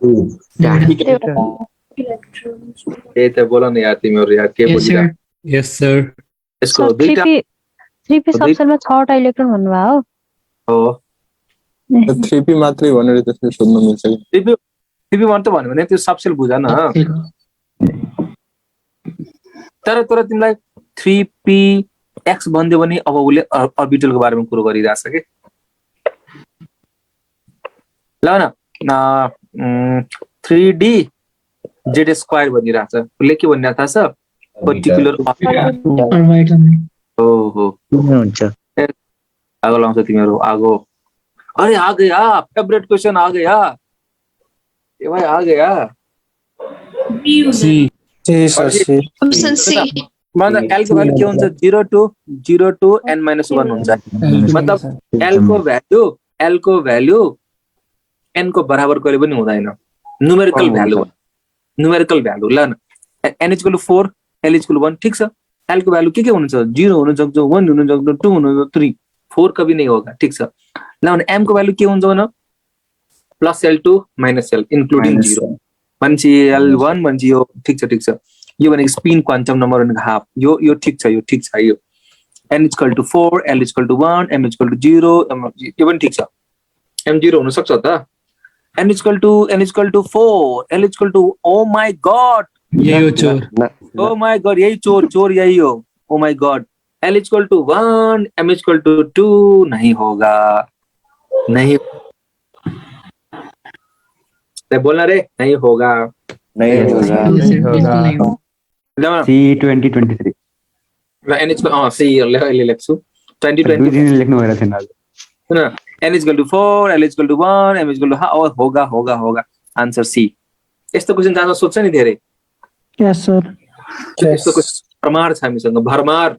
ए त बोल न यार तिमीहरु यार के बोलिरा यस सर यसको दुईटा 3p सबसेलमा 6वटा इलेक्ट्रोन भन्नुभयो हो 3p मात्रै भनेर त्यसले सोध्न मिल्छ कि 3p मात्र भन्यो भने त्यो सबसेल बुझ न तर तिमीलाई 3px भन्दियो भने अब उले अर्बिटलको बारेमा कुरो गरिराछ के ल न 3d z स्क्वायर भनिराछ उले के भनिरा थाहा छ पर्टिकुलर orbital ओहो हुन्छ आगो लाउँछ तिमीहरु आगो अरे आ गया फेवरेट क्वेश्चन आ गया ए भाई आ गया B ऑप्शन सी मतलब l को भ्यालु के हुन्छ 0 to n - 1 हुन्छ मतलब l को भ्यालु n को बराबर कहिले पनि हुँदैन न्यूमेरिकल भ्यालु ल n = 4 l = 1 ठीक छ l को भ्यालु के हुन्छ 0 हुन सक्छ 1 हुन सक्छ 2 हुन सक्छ 3 4 कभी नहीं होगा ठीक छ ल भने m को भ्यालु के हुन्छ भने +l2 -l इन्क्लुडिङ 0 मान्छे l1 मान्छे यो ठीक छ यो भनेको स्पिन क्वान्टम नम्बर भनेको हाफ यो ठीक छ यो n = 4 l = 1 m = 0 यो पनि ठीक छ m 0 हुन सक्छ त n = 4 l = oh my God यही हो चोर ओ माय गॉड यही चोर यही हो ओ माय गॉड l = 1 m = 2 नहीं होगा नहीं बोलना रे नहीं होगा C 2023 ल n सी लेख्छु 2020 लेख्नु भएर थिएन सुन n = 4 l = 1 m = होगा आन्सर सी। यस्तो क्वेशन जान्न सोध्छ नि धेरै यस सर भरमार छ हामीसँग भरमार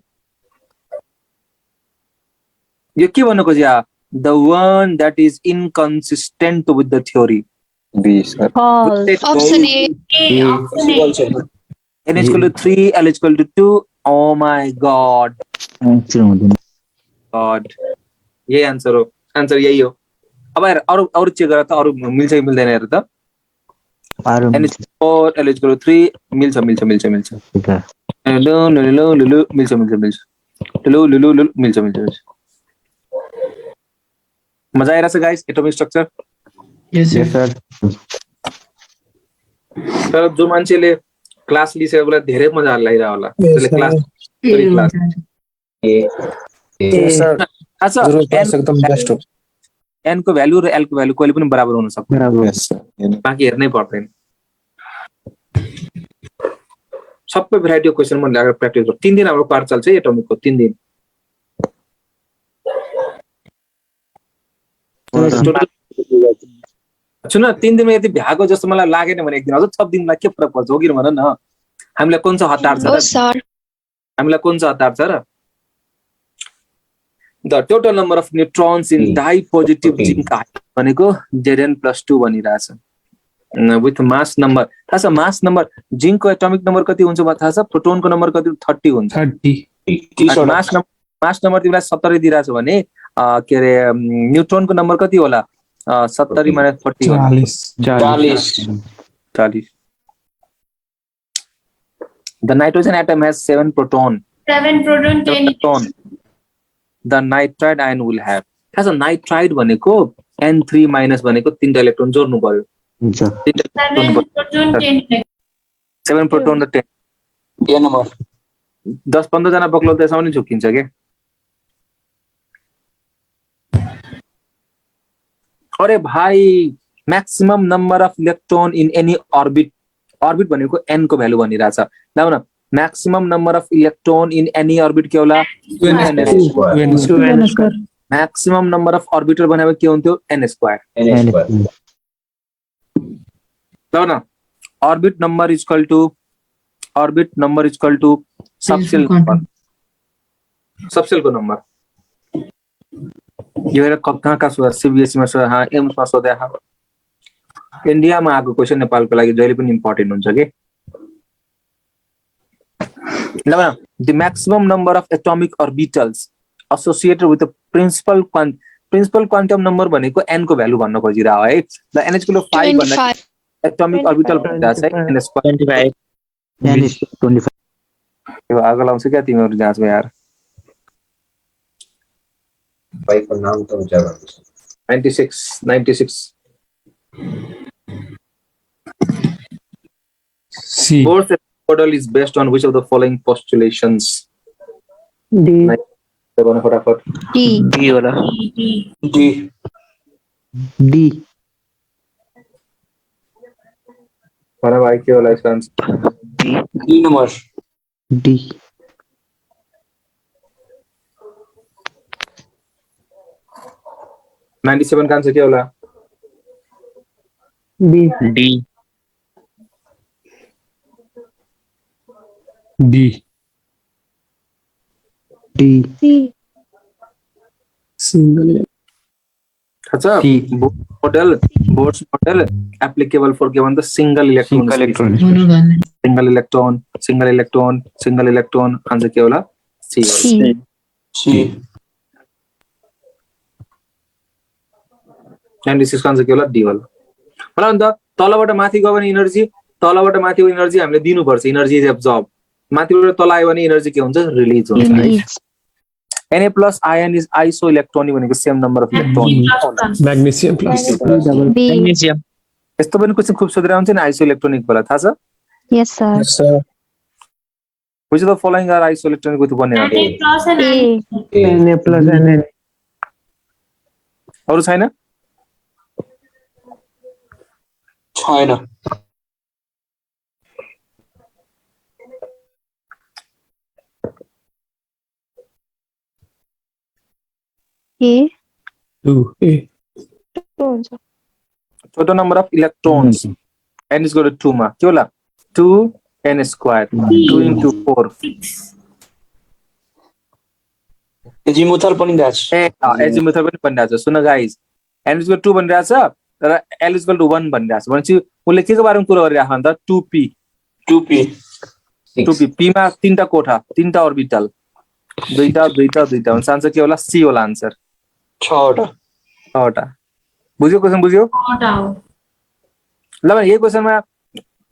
यो के भन्नु खोज्या the one that is inconsistent with the theory B sir Option A. Option A. n is equal to 3 l is equal to 2 oh my god यही आन्सर हो आन्सर यही हो अब हेर अरु चेक गर त अरु मिल्छ कि मिल्दैन हेर त n is 4 l is equal to 3 मिल्छ मिल्छ मिल्छ मिल्छ लु लु लु लु लु मिल्छ मिल्छ मिल्छ लु लु लु लु मिल्छ मिल्छ मिल्छ मजा आइरहेछ guys atomic structure Yes, sir. तर जो मान्छेले क्लास लिइसकेको बेला धेरै मजा लागिरहेको होला त्यसले क्लास एकदम बेस्ट हो n को भ्यालु र l को भ्यालु कहिले पनि बराबर हुन सक्दैन बाँकी हेर्नै पर्दैन सबै भेराइटी अफ क्वेशन मन लागेर प्र्याक्टिस गर्नु 3 दिन हाम्रो पार्ट चल्छ एटोमिकको 3 दिन सुन 3 दिनमा यदि भ्याएको जस्तो मलाई लागेन भने एक दिन अझ 6 दिनलाई के फरक पर्छ हो कि भन न हामीलाई कुन चाहिँ हतार छ र हामीलाई कुन चाहिँ हतार छ र the total number of neutrons in dipositive zinc भनेको Zn+2 भनिरहेछ विथ मास नम्बर थाहा छ मास नम्बर जिंकको एटोमिक नम्बर कति हुन्छ मलाई थाहा छ प्रोटोनको नम्बर कति 30 हुन्छ 30 मास नम्बर तिमीलाई 70 दिइराछ भने के रे न्यूट्रॉनको नम्बर कति होला 70 - 40 40 The nitrogen atom has 7 proton. 7 proton, 10 electron. The nitride ion will have. Has a nitride भनेको N3 minus भनेको 3 टा इलेक्ट्रोन जोड्नु पर्यो. हुन्छ 7 proton, 10 electron. 7 proton र 10. के नम्बर 10-15 जना बक्लाउँदा यसमा पनि झुकिन्छ के. अरे भाइ maximum number of electron in any orbit. Orbit भनेको n को भ्यालु भनिरहेछ. ल न maximum number of electron in any orbit के होला maximum number of orbital भनेको के हुन्थ्यो n square. ल न orbit number is equal to subshell को नम्बर. यो हेर कहाँ कहाँ सोधा सीबीएसई मा सोधा हा एम्स मा सोधा हा इंडिया में आएको क्वेशन नेपालको लागि जहिले पनि इम्पोर्टेन्ट हुन्छ के. ल the maximum number of atomic orbitals associated with the principal quantum number भनेको n को भ्यालु भन्न खोजिरा हो है. ल n इक्वल टु 5 भन्दा एटोमिक ऑर्बिटल भन्दा चाहिँ n स्क्वायर 25 यो आगो लाउँछ क्या तिमीहरु जाँचमा यार. भाई को नाम तो ऊंचा कर 96 C. Bohr's model is based on which of the following postulations? D. D होला डी हमारा भाई के वाला इसका आंसर डी नंबर डी 97 का आंसर क्या होला D. D D. D Single. अच्छा Bohr's model applicable for given the single electron answer क्या होला C होला. सी 96 का आंसर के होला डी होला. होला नि त तलबाट माथि गयो भने एनर्जी तलबाट माथि गयो एनर्जी हामीले दिनु पर्छ एनर्जी इज एब्जॉर्ब माथिबाट तल आयो भने एनर्जी के हुन्छ रिलीज हुन्छ है. Na+ ion is isoelectronic भनेको same number of electron. Magnesium plus. Magnesium यस्तो पनि क्वेशन खूब सोधेर हुन्छ नि आइसोइलेक्ट्रोनिक वाला थाहा छ. Yes, sir. Sir. Which of the following are isoelectronic with one Na electron? plus and A. Na plus Na. अरु छैन छैन A. 2. A. total number of electrons n is equal to 2 मा के होला 2 n square 2 into 4 6. एजिमुथल पनि that's azimuthal पनि भनिरहेको छ। सुन गाइज, n equal 2 भनिरहेको छ तर l equal to 1 भनिरहेको छ भनेपछि उसले के को बारेमा कुरा गरिरहेको नि त 2p 2p p मा तीनटा कोठा, तीनटा अर्बिटल, दुईटा हुन्छ आन्सर के होला? सी होला आन्सर। 6वटा। बुझ्यो क्वेशन? बुझ्यो? ल यही क्वेशनमा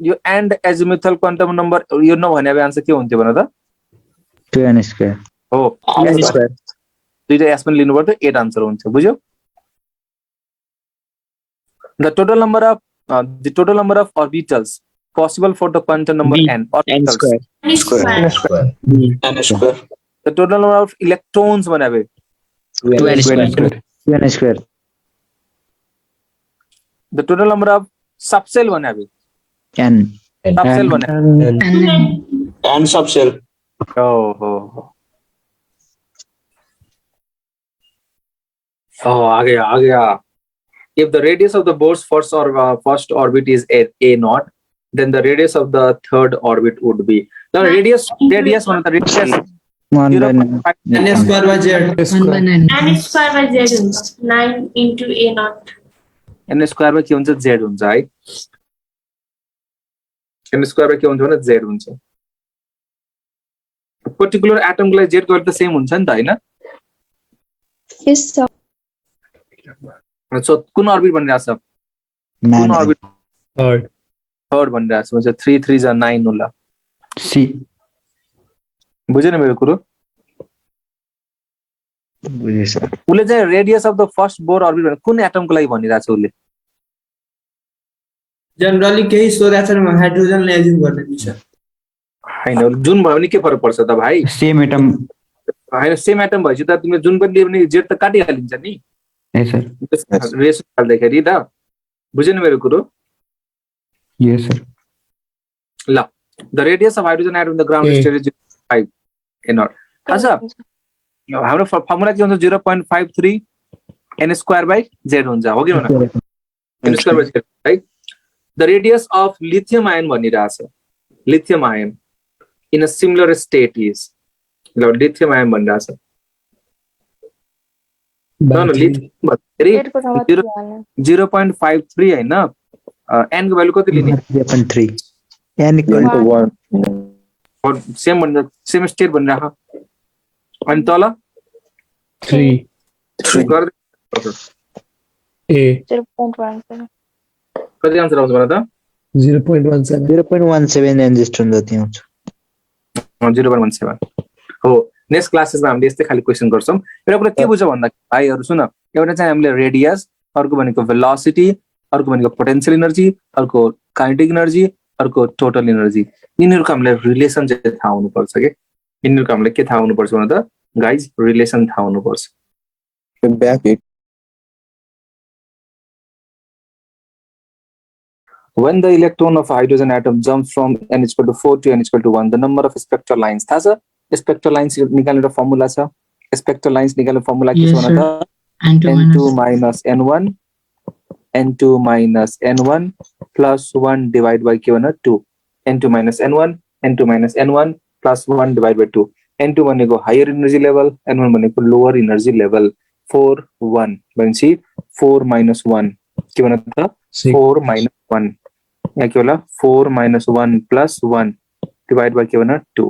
यो एन्ड एजिमुथल क्वान्टम नम्बर यो नभने भए आन्सर के हुन्थ्यो भन त? 2n square हो, n स्क्वायर। दुईटा s पनि लिनु पर्यो, 8 आन्सर हुन्छ। बुझ्यो? The total number of orbitals possible for the quantum number n orbitals. N square. n square The total number of electrons भने भए 2n square The total number of subcell भने भए n subcell भने and subcell आ गया If the radius of the board's first orbit is a naught, then the radius of the third orbit would be the radius one the radius 1 by 9 n square by z N square by z हुन्छ 9 into a naught. n square by के हुन्छ? z हुन्छ है। n square by के हुन्छ भने z हुन्छ। Particular एटमको लागि z को भ्यालु त सेम हुन्छ नि त हैन? Yes, sir. सो कुन अर्बिट भनिरहेछ? कुन अर्बिट? थर्ड भनिरहेछ भने 3 3 जा 9 होला। सी। बुझ्यो नि मेरो कुरो? बुझ्यो सर। उसले चाहिँ radius of the first bore orbit भने कुन एटमको लागि भनिरहेछ उसले? जनरली केही सोधेको छ भने हाइड्रोजनले एज्युम गर्ने दिन्छ हैन, जुन भयो भने के फरक पर्छ त भाइ? सेम एटम हैन, सेम एटम भएपछि त तिमीले जुन पनि लियो भने जेड त काटिहालिन्छ नि। यस सर। रेस हाल्दाखेरि त बुझ्यो नि मेरो कुरो? यस सर। ल the radius of hydrogen atom the ground state is 5 a naught। अच्छा हाम्रो फर्मुला के हुन्छ? 0.53 n square by z हुन्छ, हो कि होइन? n square by z right? The radius of lithium ion भनिरहेछ। lithium ion in a similar state is ल lithium ion भनिरहेछ। न lithium 0.53 हैन, n को भ्यालु कति लिने? 0.3 n equal to 1 same state भनिराख। अनि तल 3 गर्दै a कति आन्सर आउँछ भन त? 0.17 n जस्तो हुन्छ त्यही हुन्छ। 0.17 हो। नेक्स्ट क्लासेसमा हामीले यस्तै खाली क्वेशन गर्छौं। एउटा कुरा के बुझ्छ भन्दा भाइहरु सुन, एउटा चाहिँ हामीले रेडियस, अर्को भनेको भेलोसिटी, अर्को भनेको पोटेन्शियल एनर्जी, अर्को काइनेटिक एनर्जी, अर्को टोटल एनर्जी। यिनीहरुको हामीले रिलेसन चाहिँ थाहा हुनु पर्छ के? यिनीहरुको हामीले के थाहा हुनु पर्छ भन्दा गाइज रिलेसन थाहा हुनु पर्छ। Back it. When the electron of a hydrogen atom jumps from n equal to 4 to n equal to 1, the number of spectral lines थाहा छ? स्पेक्ट्रल लाइन्स निकाल्ने फर्मुला छ। स्पेक्ट्रल लाइन्स निकाल्ने फर्मुला के छ भन्दा n2 minus n1 n2 minus n1 plus 1 divided by के भन्दा 2 n2 minus n1 n2 minus n1 plus 1 divided by 2 n2 भनेको हायर एनर्जी लेभल, n1 भनेको लोअर एनर्जी लेभल। 4 1 भनेपछि 4 minus 1 के भन्दा त 4 minus 1 यहाँ के होला? 4 minus 1 plus 1 divided by के भन्दा 2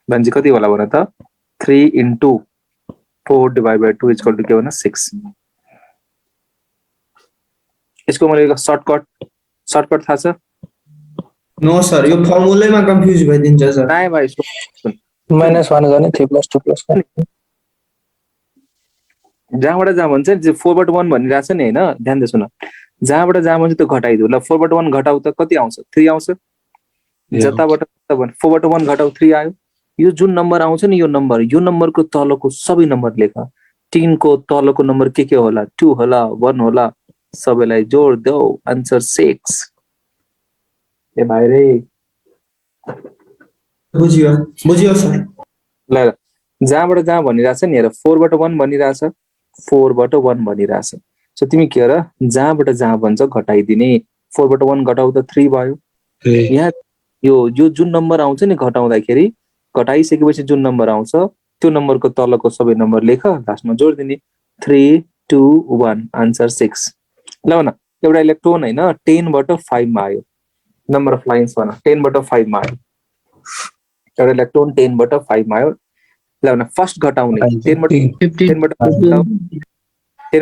भनेपछि कति होला भन त? 3 into 4 divided by 2 is equal to के भन्दा 6। यसको मैले सर्टकट थाहा छ? नो सर, यो फर्मुलामा कन्फ्युज भइदिन्छ सर। नाइ भाइ -1 गर्ने 3 + 2 + 1 जहाँबाट जहाँ भन्छ नि 4/1 भनिरहेछ नि हैन, ध्यान दे सुन। जहाँबाट जहाँ भन्छ त्यो घटाइदियो ल। 4/1 घटाउ त कति आउँछ? 3 आउँछ। जताबाट 4/1 घटाउ 3 आयो। यो जुन नम्बर आउँछ नि यो नम्बरको तलको सबै नम्बर लेख। 3 को तलको नम्बर के होला? 2 होला, 1 होला, सबैलाई जोड देऊ, आन्सर 6। ए भाइ रे बुझियो सर। ल जहाँबाट जहाँ भनिरहेछ नि हेर, 4/1 भनिरहेछ, 4/1 भनिरहेछ। सो तिमी के हेर, जहाँबाट जहाँ भन्छ घटाइदिने। 4/1 घटाउ त 3 भयो। यहाँ यो यो जुन नम्बर आउँछ नि घटाउँदाखेरि घटाइसकेपछि जुन नम्बर आउँछ त्यो नम्बरको तलको सबै नम्बर लेख लास्टमा जोड दिने 3 2 1 आन्सर 6 ल न एउटा इलेक्ट्रोन हैन 10 बाट 5 मा आयो नम्बर अफ लाइन्स भन 10 बाट 5 मा आयो एउटा इलेक्ट्रोन 10 बाट 5 मा आयो ल न फर्स्ट घटाउने 10 बाट 10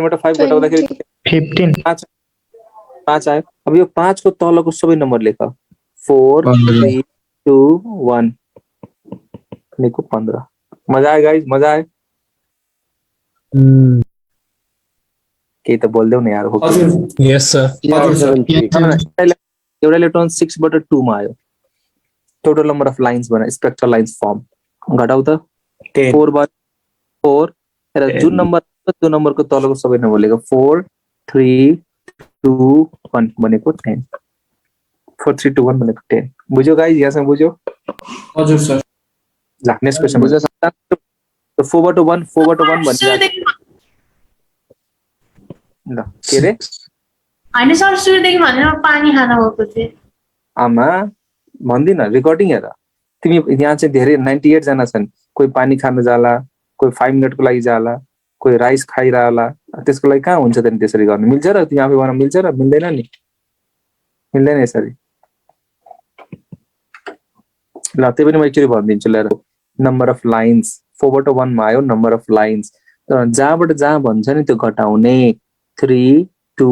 बाट 5 घटाउँदाखेरि 15 5 आयो अब यो 5 को तलको सबै नम्बर लेख 4 3 2 1 भनेको 15 मजा आयो गाइस मजा आयो केही त बोल्देऊ न यार हो यस सर एउटा इलेक्ट्रोन 6 बाट 2 मा आयो टोटल नम्बर अफ लाइन्स भन स्पेक्ट्रल लाइन्स फर्म घटाउ त 4 बाट 4 र जुन नम्बर त्यो नम्बरको तलको सबै नम्बर लेख 4 3 2 1 भनेको 10 4 3 2 1 भनेको 10 बुझ्यो गाइस यहाँसम्म बुझ्यो हजुर सर ल नेक्स्ट क्वेशन बुझ्यो 4 बाट 1 भनिन्छ ल के रे होइन सर सुरुदेखि भनेर पानी खान गएको थिएँ आमा भन्दिन रेकर्डिङ हेर तिमी यहाँ चाहिँ धेरै 98 जना छन् कोही पानी खान जाला कोही 5 मिनेटको लागि जाला कोही राइस खाइरहला त्यसको लागि कहाँ हुन्छ त नि त्यसरी गर्नु मिल्छ र तिमी आफै भन मिल्छ र मिल्दैन नि मिल्दैन यसरी ल त्यही पनि म एकचोटि भनिदिन्छु ल नम्बर अफ लाइन्स 4 बाट 1 मा आयो नम्बर अफ लाइन्स जहाँबाट जहाँ भन्छ नि त्यो घटाउने 3 2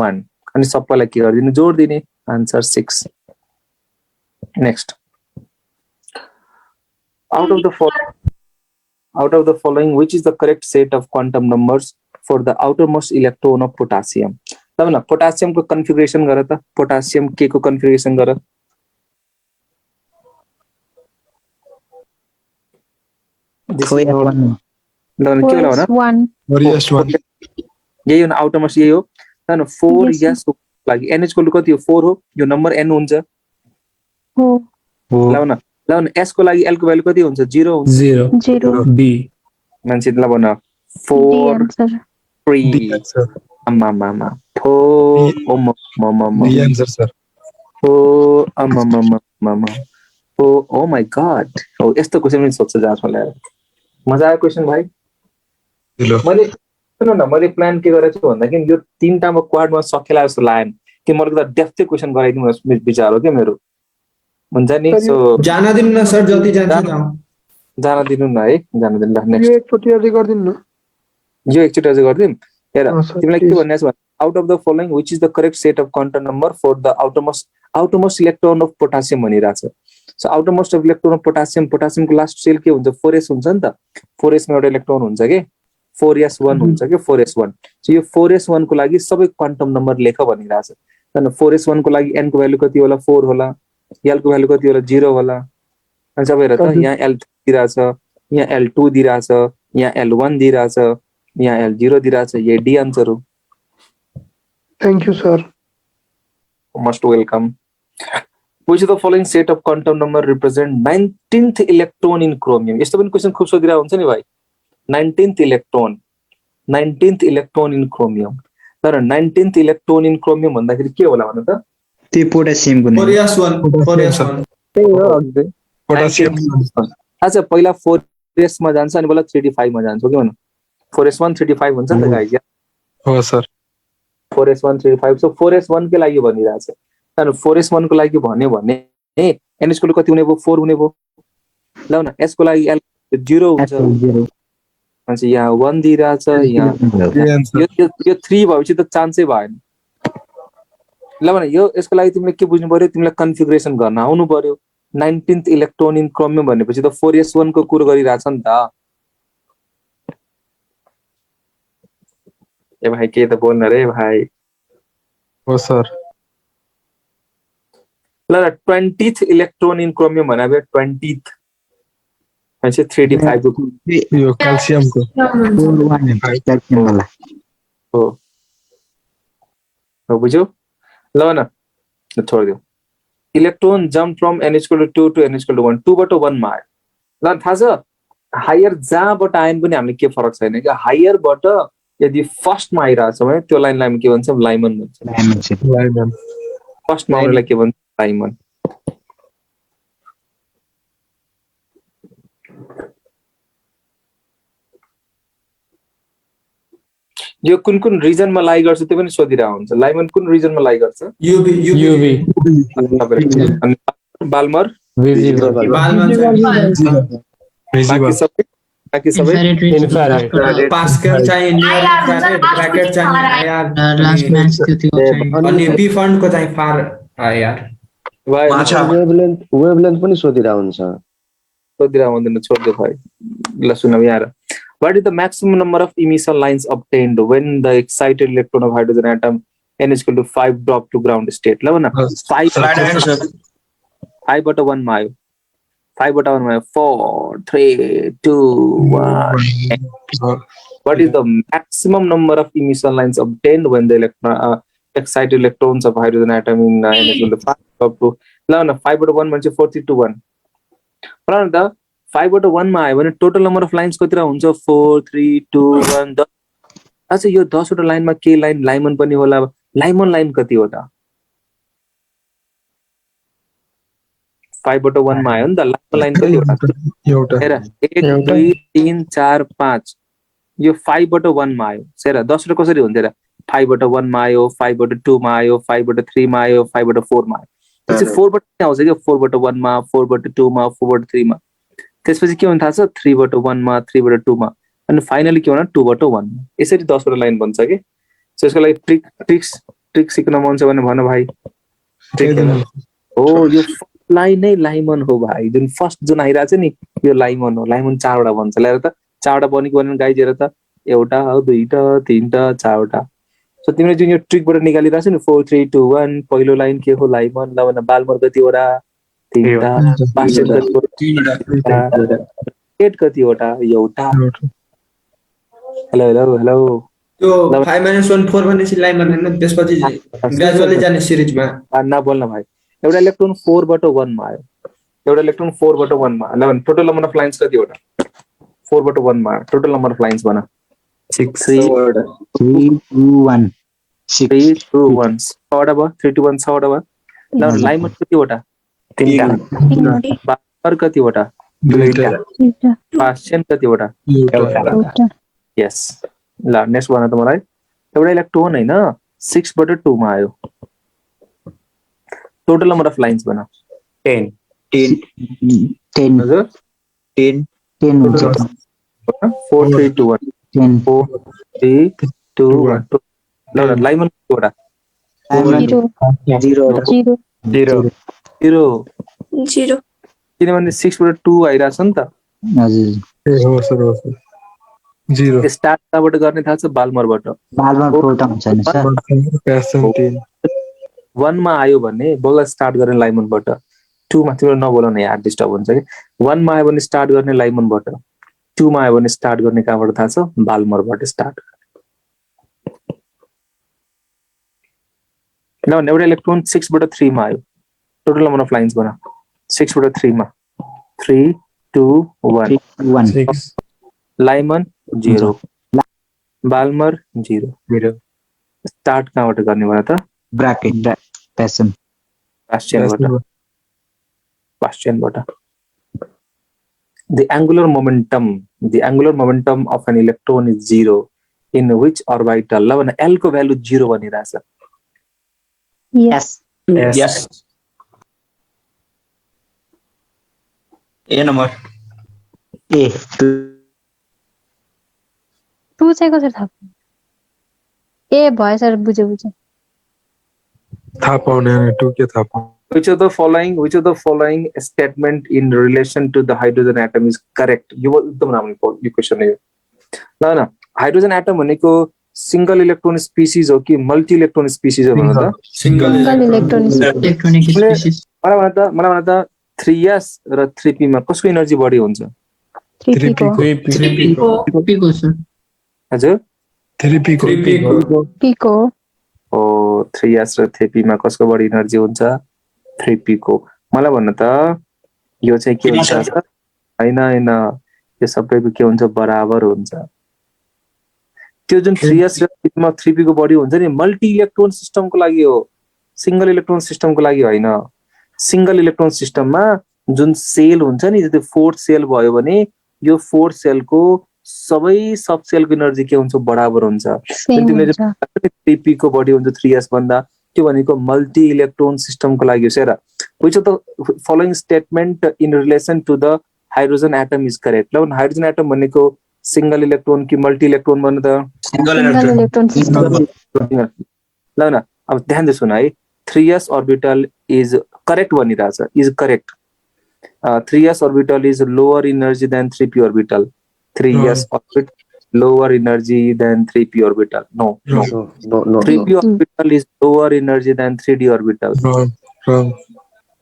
1 अनि सबैलाई के गरिदिनु जोड दिने answer 6 next out of the following which is the correct set of quantum numbers for the outermost electron of potassium तब न पोटासियम को कन्फिगरेसन गर त पोटासियम के को कन्फिगरेसन गर यही हो आउटरमोस्ट यही हो न 4 यस लागि एनएच को कति हो 4 हो यो नम्बर एन हुन्छ ल न एस को लागि एल को भ्यालु कति हुन्छ 0 हुन्छ 0 बी मान्छे ल भन 4 3 आमा 4 ओ म answer sir oh my god हो यस्तो क्वेशन पनि सोध्छ जाँच मलाई मजा आयो क्वेशन भाइ मैले सुन्नु न मैले प्लान के गरेछु भन्दाखेरि यो तीनटामा क्वाडमा सकेला जस्तो लागेन कि मलाई त डेप्थै क्वेशन गराइदिनु विचार हो के मेरो हुन्छ नि सो जान दिनु न सर जति जान्छ जान दिनु न है जान दिनु ल नेक्स्ट यो एकचोटि अझै गर्दिनु न यो एकचोटि अझै गर्दिम हेर तिमीलाई के भन्ने छ out of the following which is the correct set of quantum number for the outermost electron of potassium भनिरहेछ so outermost of electron of potassium को लास्ट सेल के हुन्छ 4s हुन्छ नि त 4s मा एउटा इलेक्ट्रोन हुन्छ के 4s1 हुन्छ के 4s1 सो यो 4s1 को लागि सबै क्वान्टम नम्बर लेख भनिरहेछ हैन 4s1 को लागि n को भ्यालु कति होला 4 होला l को भ्यालु कति होला 0 होला अनि सबै हेर त यहाँ l2 दिइराछ यहाँ l2 दिइराछ यहाँ l1 दिइराछ यहाँ l0 दिइराछ ये डी आन्सर हो thank you sir most welcome Which of the following set of quantum number represent 19th electron in chromium? यस्तो पनि क्वेशन खूब सोधिरा हुन्छ नि भाइ 19th electron in chromium तर 19th electron in chromium भन्दाखेरि के होला भन त त्यो पोटासियम को पोटासियम त्यही हो अझै पोटासियम अच्छा पहिला 4s मा जान्छ अनि बल्ल 3d5 मा जान्छ के भन 4s1 3d5 हुन्छ नि त गाइस हो sir 4s1 3d5 so 4s1 के लागि भनिरहेछ तर 4s1 को लागि भन्यो भने एनएच को कति हुने भयो 4 हुने भयो ल न एस को लागि एल 0 हुन्छ अनि यहाँ 1 दिइराछ यहाँ यो 3 भएपछि त चान्सै भएन ल भने यो यसको लागि तिमीले के बुझ्नु पर्यो तिमीले कन्फिगरेसन गर्न आउनु पर्यो 19th इलेक्ट्रोन इन क्रोमियम भनेपछि त 4s1 को कुरा गरिराछ नि त ए भाइ के त बोल्न रे भाइ हो सर ल 20th इलेक्ट्रोन इन क्रोमियम भने 20th अनि 3d5 को यो क्याल्सियम को क्याल्सियम वाला हो बुझ्यौ ल न छोड्दियो electron jump from n=2 to n=1 2 बाट 1 मा आयो ल थाहा छ हायर जहाँबाट आएन पनि हामीले के फरक छैन कि हायर बाट यदि फर्स्ट मा आइराछ भने त्यो लाइनलाई हामी के भन्छौं लाइमन भन्छौं फर्स्ट मा आउनेलाई के भन्छ लाइमन यो कुन रिजनमा लाइ गर्छ त्यो पनि सोधिरहेको हुन्छ लाइमन कुन रिजनमा लाइ गर्छ UV अनि बाल्मर visible बाकी सबै infrared पास्कल चाहिँ नियर इन्फ्रारेड ब्रैकेट चाहिँ IR लास्ट म्याच त्यतिको चाहिँ अनि पी फन्ड को चाहिँ फार IR वेभलेन्थ पनि सोधिरहेको हुन्छ सोधिरहेको हुँदैन छोड्दे भाइ ल सुनौ यहाँ What is the maximum number of emission lines obtained when the excited electron of hydrogen atom n is equal to 5 drop to ground state? ल भन 5 बटा 1 मा आयो 5 बटा 1 मा आयो 4 3 2 1 What is the maximum number of emission lines obtained when the excited electrons of hydrogen atom in n is equal to 5 drop to ल भन 5 बटा 1 मान्छे 4 3 2 1 भन त 5 बटा 1 मा आयो भने टोटल नम्बर अफ लाइन्स कति हुन्छ 4 3 2 1 10 अच्छा यो 10 वटा लाइनमा के लाइन लाइमन पनि होला लाइमन लाइन कति हो त 5 बटा 1 मा आयो नि त लाइमन लाइन कति होला हेर 1 2 3 4 5 यो 5 बटा 1 मा आयो हेर 10 वटा कसरी हुन्छ हेर 5 बटा 1 मा आयो 5 बटा 2 मा आयो 5 बटा 3 मा आयो 5 बटा 4 मा आयो त्यसपछि 4 बटा आउँछ के 4 बटा 1 मा 4 बटा 2 मा 4 बटा 3 मा त्यसपछि के हुन थाहा छ 3 बटा 1 मा 3 बटा 2 मा अनि फाइनली के हुन 2 बटा 1 यसरी 10 वटा लाइन बन्छ के सो यसको लागि ट्रिक सिक्न मन छ भने भन भाइ ट्रिक हो यो लाइन नै लाइमन हो भाइ जुन फर्स्ट जुन आइरा छ नि यो लाइमन हो लाइमन 4 वटा बन्छ ल्याएर त 4 वटा बनेको भने गाइज हेर त एउटा दुईटा तीनटा 4 वटा सो तिमीले जुन यो ट्रिकबाट निकालिरा छ नि 4 3 2 1 पहिलो लाइन के हो लाइमन ल भन बाल्मर कतिवटा 3टा पास्टेन कतिवटा 8 कतिवटा एउटा हेलो हेलो हेलो त्यो 5 - 1 4 भनेपछि लाइमन हैन त्यसपछि ग्रेजुअली जाने सिरिजमा नबोल्न भाइ एउटा इलेक्ट्रोन 4 बटा 1 मा आयो एउटा इलेक्ट्रोन 4 बटा 1 मा 11 टोटल नम्बर अफ लाइन्स कतिवटा 4 बटा 1 मा टोटल नम्बर अफ लाइन्स भन 6 3 2 1 3 2 1 छवटा भयो 3 2 1 छवटा भयो ल लाइमन कतिवटा 3टा बार कतिवटा 2टा पास्टेन कतिवटा एउटा यस ल नेक्स्ट भन त मलाई एउटा इलेक्ट्रोन हैन 6 बटा 2 मा आयो टोटल नम्बर अफ लाइन्स भन 10 हजुर 10 हुन्छ 4 3 2 1 4 3 2 1 ल लाइमन कतिवटा 0 किनभने 6 बटा 2 आइराछ नि त हजुर 0 स्टार्ट कहाँबाट गर्ने थाहा छ बाल्मरबाट हुन्छ नि सर 1 मा आयो भने बल्ल स्टार्ट गर्ने लाइमनबाट 2 मा तिम्रो नबोल्न यार डिस्टर्ब हुन्छ कि 1 मा आयो भने स्टार्ट गर्ने लाइमनबाट 2 मा आयो भने स्टार्ट गर्ने कहाँबाट थाहा छ बाल्मरबाट स्टार्ट ल एउटा इलेक्ट्रोन 6 बटा 3 मा आयो टोटल नम्बर अफ लाइन्स बना 6 बटा 3 मा 3 2 1 लाइमन 0 बाल्मर 0 स्टार्ट कहाँबाट गर्ने भन त bracket पास्टेनबाट the angular momentum of an electron is 0 in which orbital ल भन l को भ्यालु 0 भनिराछ यस ए नम्बर ए 2 चाहिँ कसरी थाहा ए भयो सर बुझे थाहा पाउने 2 के थाहा पाउने which of the following statement in relation to the hydrogen atom is correct यो एकदम राम्रो यो क्वेशन हो ल न हाइड्रोजन एटम भनेको सिंगल इलेक्ट्रोन स्पीसीज हो कि मल्टी इलेक्ट्रोन स्पीसीज हो भन त सिंगल इलेक्ट्रोनिक स्पीसीज मलाई भन त 3s र 3p मा कसको एनर्जी बढी हुन्छ 3p को सर हजुर 3p को ओ 3s र 3p मा कसको बढी एनर्जी हुन्छ 3p को मलाई भन्न त यो चाहिँ के हुन्छ सर हैन यो सबैको के हुन्छ बराबर हुन्छ त्यो जुन 3s र 3p मा 3p को बढी हुन्छ नि मल्टी इलेक्ट्रोन सिस्टमको लागि हो सिंगल इलेक्ट्रोन सिस्टमको लागि हैन सिंगल इलेक्ट्रोन सिस्टममा जुन सेल हुन्छ नि त्यो 4th सेल भयो भने यो 4th सेलको सबै सब सेलको एनर्जी के हुन्छ बराबर हुन्छ सेम तिमीले हुन्छ 3p को बढी हुन्छ 3s भन्दा त्यो भनेको मल्टी इलेक्ट्रोन सिस्टमको लागि हो सेरा which of the following statement in relation to the hydrogen atom is correct ल हाइड्रोजन एटम भनेको सिंगल इलेक्ट्रोन कि मल्टी इलेक्ट्रोन भन्नु त सिंगल इलेक्ट्रोन सिस्टम ल न अब ध्यान दे सुन है 3s orbital is correct भनिरहेछ is correct 3s orbital is lower energy than 3p orbital 3s orbital lower energy than 3p orbital no 3p orbital is lower energy than 3d orbital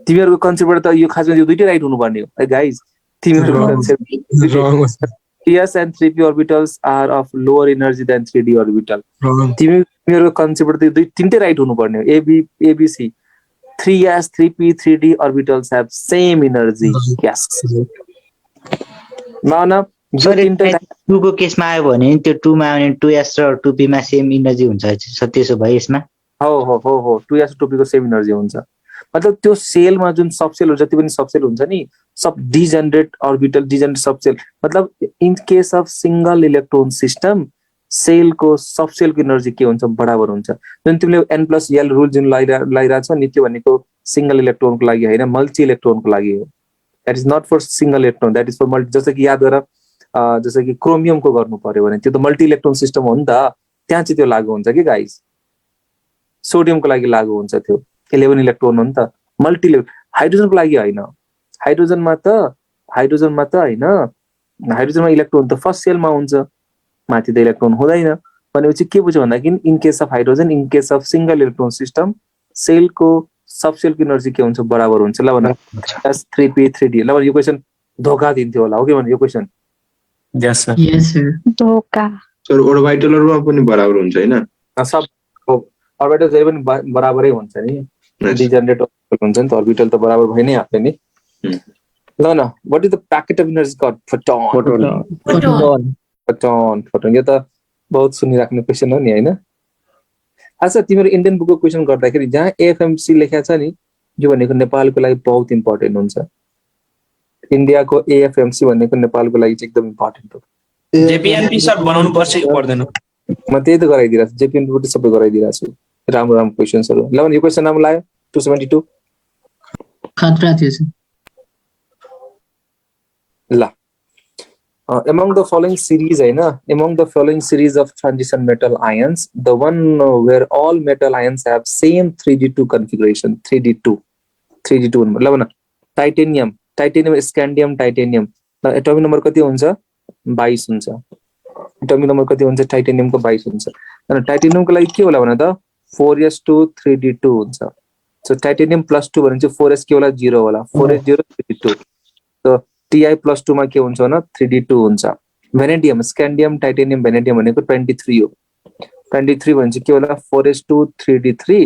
तिमीहरुको कन्सेप्टबाट त यो खासमा यो दुईटै राइट हुनुपर्ने हो गाइस तिमीहरुको concept 3s and 3p orbitals are of lower energy than 3d orbital तिमीहरुको कन्सेप्टबाट त दुई तीनटै राइट हुनुपर्ने हो abc 3s 3p 3d orbitals have same energy yes न सर 2 को केसमा आयो भने त्यो 2 मा आउने 2s र 2p मा सेम एनर्जी हुन्छ त्यसो भए यसमा हो 2s र 2p को सेम एनर्जी हुन्छ मतलब त्यो सेलमा जुन सबसेल जति पनि सबसेल हुन्छ नि सब डिजेनरेट अर्बिटल डिजेनरेट सबसेल मतलब in case of single electron system सेलको सबसेलको एनर्जी के हुन्छ बराबर हुन्छ जुन तिमीले n+l रुल जुन लाइरा छ नि त्यो भनेको सिंगल इलेक्ट्रोनको लागि हैन मल्टी इलेक्ट्रोनको लागि हो that is not for single इलेक्ट्रोन दैट इज फर मल्टी जस्तो कि याद गर जस्तो कि क्रोमियमको गर्नु पर्यो भने त्यो त मल्टी इलेक्ट्रोन सिस्टम हो नि त त्यहाँ चाहिँ त्यो लागू हुन्छ कि गाइस सोडियमको लागि लागू हुन्छ त्यो 11 इलेक्ट्रोन हो नि त मल्टी हाइड्रोजनको लागि हैन हाइड्रोजनमा त हैन हाइड्रोजनमा इलेक्ट्रोन त फर्स्ट सेलमा हुन्छ माथि त इलेक्ट्रोन हुँदैन भनेपछि के बुझ्यो भन्दा कि in case of hydrogen in case of single electron system सेलको सबसेलको एनर्जी के हुन्छ बराबर हुन्छ ल भन s3p 3d ल यो क्वेशन धोका दिन्थ्यो होला हो के भन्नु यो क्वेशन यस सर यस सर धोका सर ओर्बिटलहरुमा पनि बराबर हुन्छ हैन सब अर्बिटल जहिले पनि बराबरै हुन्छ नि डिजेनरेट हुन्छ नि त अर्बिटल त बराबर भइ नै हाल्छ नि ल न what is the packet of energy called photon यो त बहुत सुनिराख्ने क्वेशन हो नि हैन अच्छा तिम्रो इन्डियन बुकको क्वेशन गर्दाखेरि जहाँ एएफएमसी लेखेको छ नि यो भनेको नेपालको लागि बहुत इम्पोर्टेन्ट हुन्छ इन्डियाको एएफएमसी भनेको नेपालको लागि चाहिँ एकदम इम्पोर्टेन्ट हो जेपीएमपी सर बनाउनु पर्छ कि पर्दैन म त्यही त गराइदिरहेको छु जेपीएमपी बाट सबै गराइदिरहेको छु राम्रो क्वेशन्सहरु ल यो क्वेशन नाम लायो 272 खतरा थियो सर ल among the following series among the following series of transition metal ions the one where all metal ions have same 3d2 configuration 3d2 ल भन टाइटेनियम स्क्यान्डियम टाइटेनियम एटोमिक नम्बर कति हुन्छ 22 हुन्छ एटोमिक नम्बर कति हुन्छ टाइटेनियमको 22 हुन्छ अनि टाइटेनियमको लागि के होला भन त 4s2 3d2 हुन्छ सो टाइटेनियम +2 भने चाहिँ 4s के होला 0 होला 4s 0 3d2 सो Ti+2 मा के हुन्छ भने 3d2 हुन्छ भेनेडियम स्क्यान्डियम टाइटेनियम भेनेडियम भनेको 23 हो 23 भने चाहिँ के होला 4s2 3d3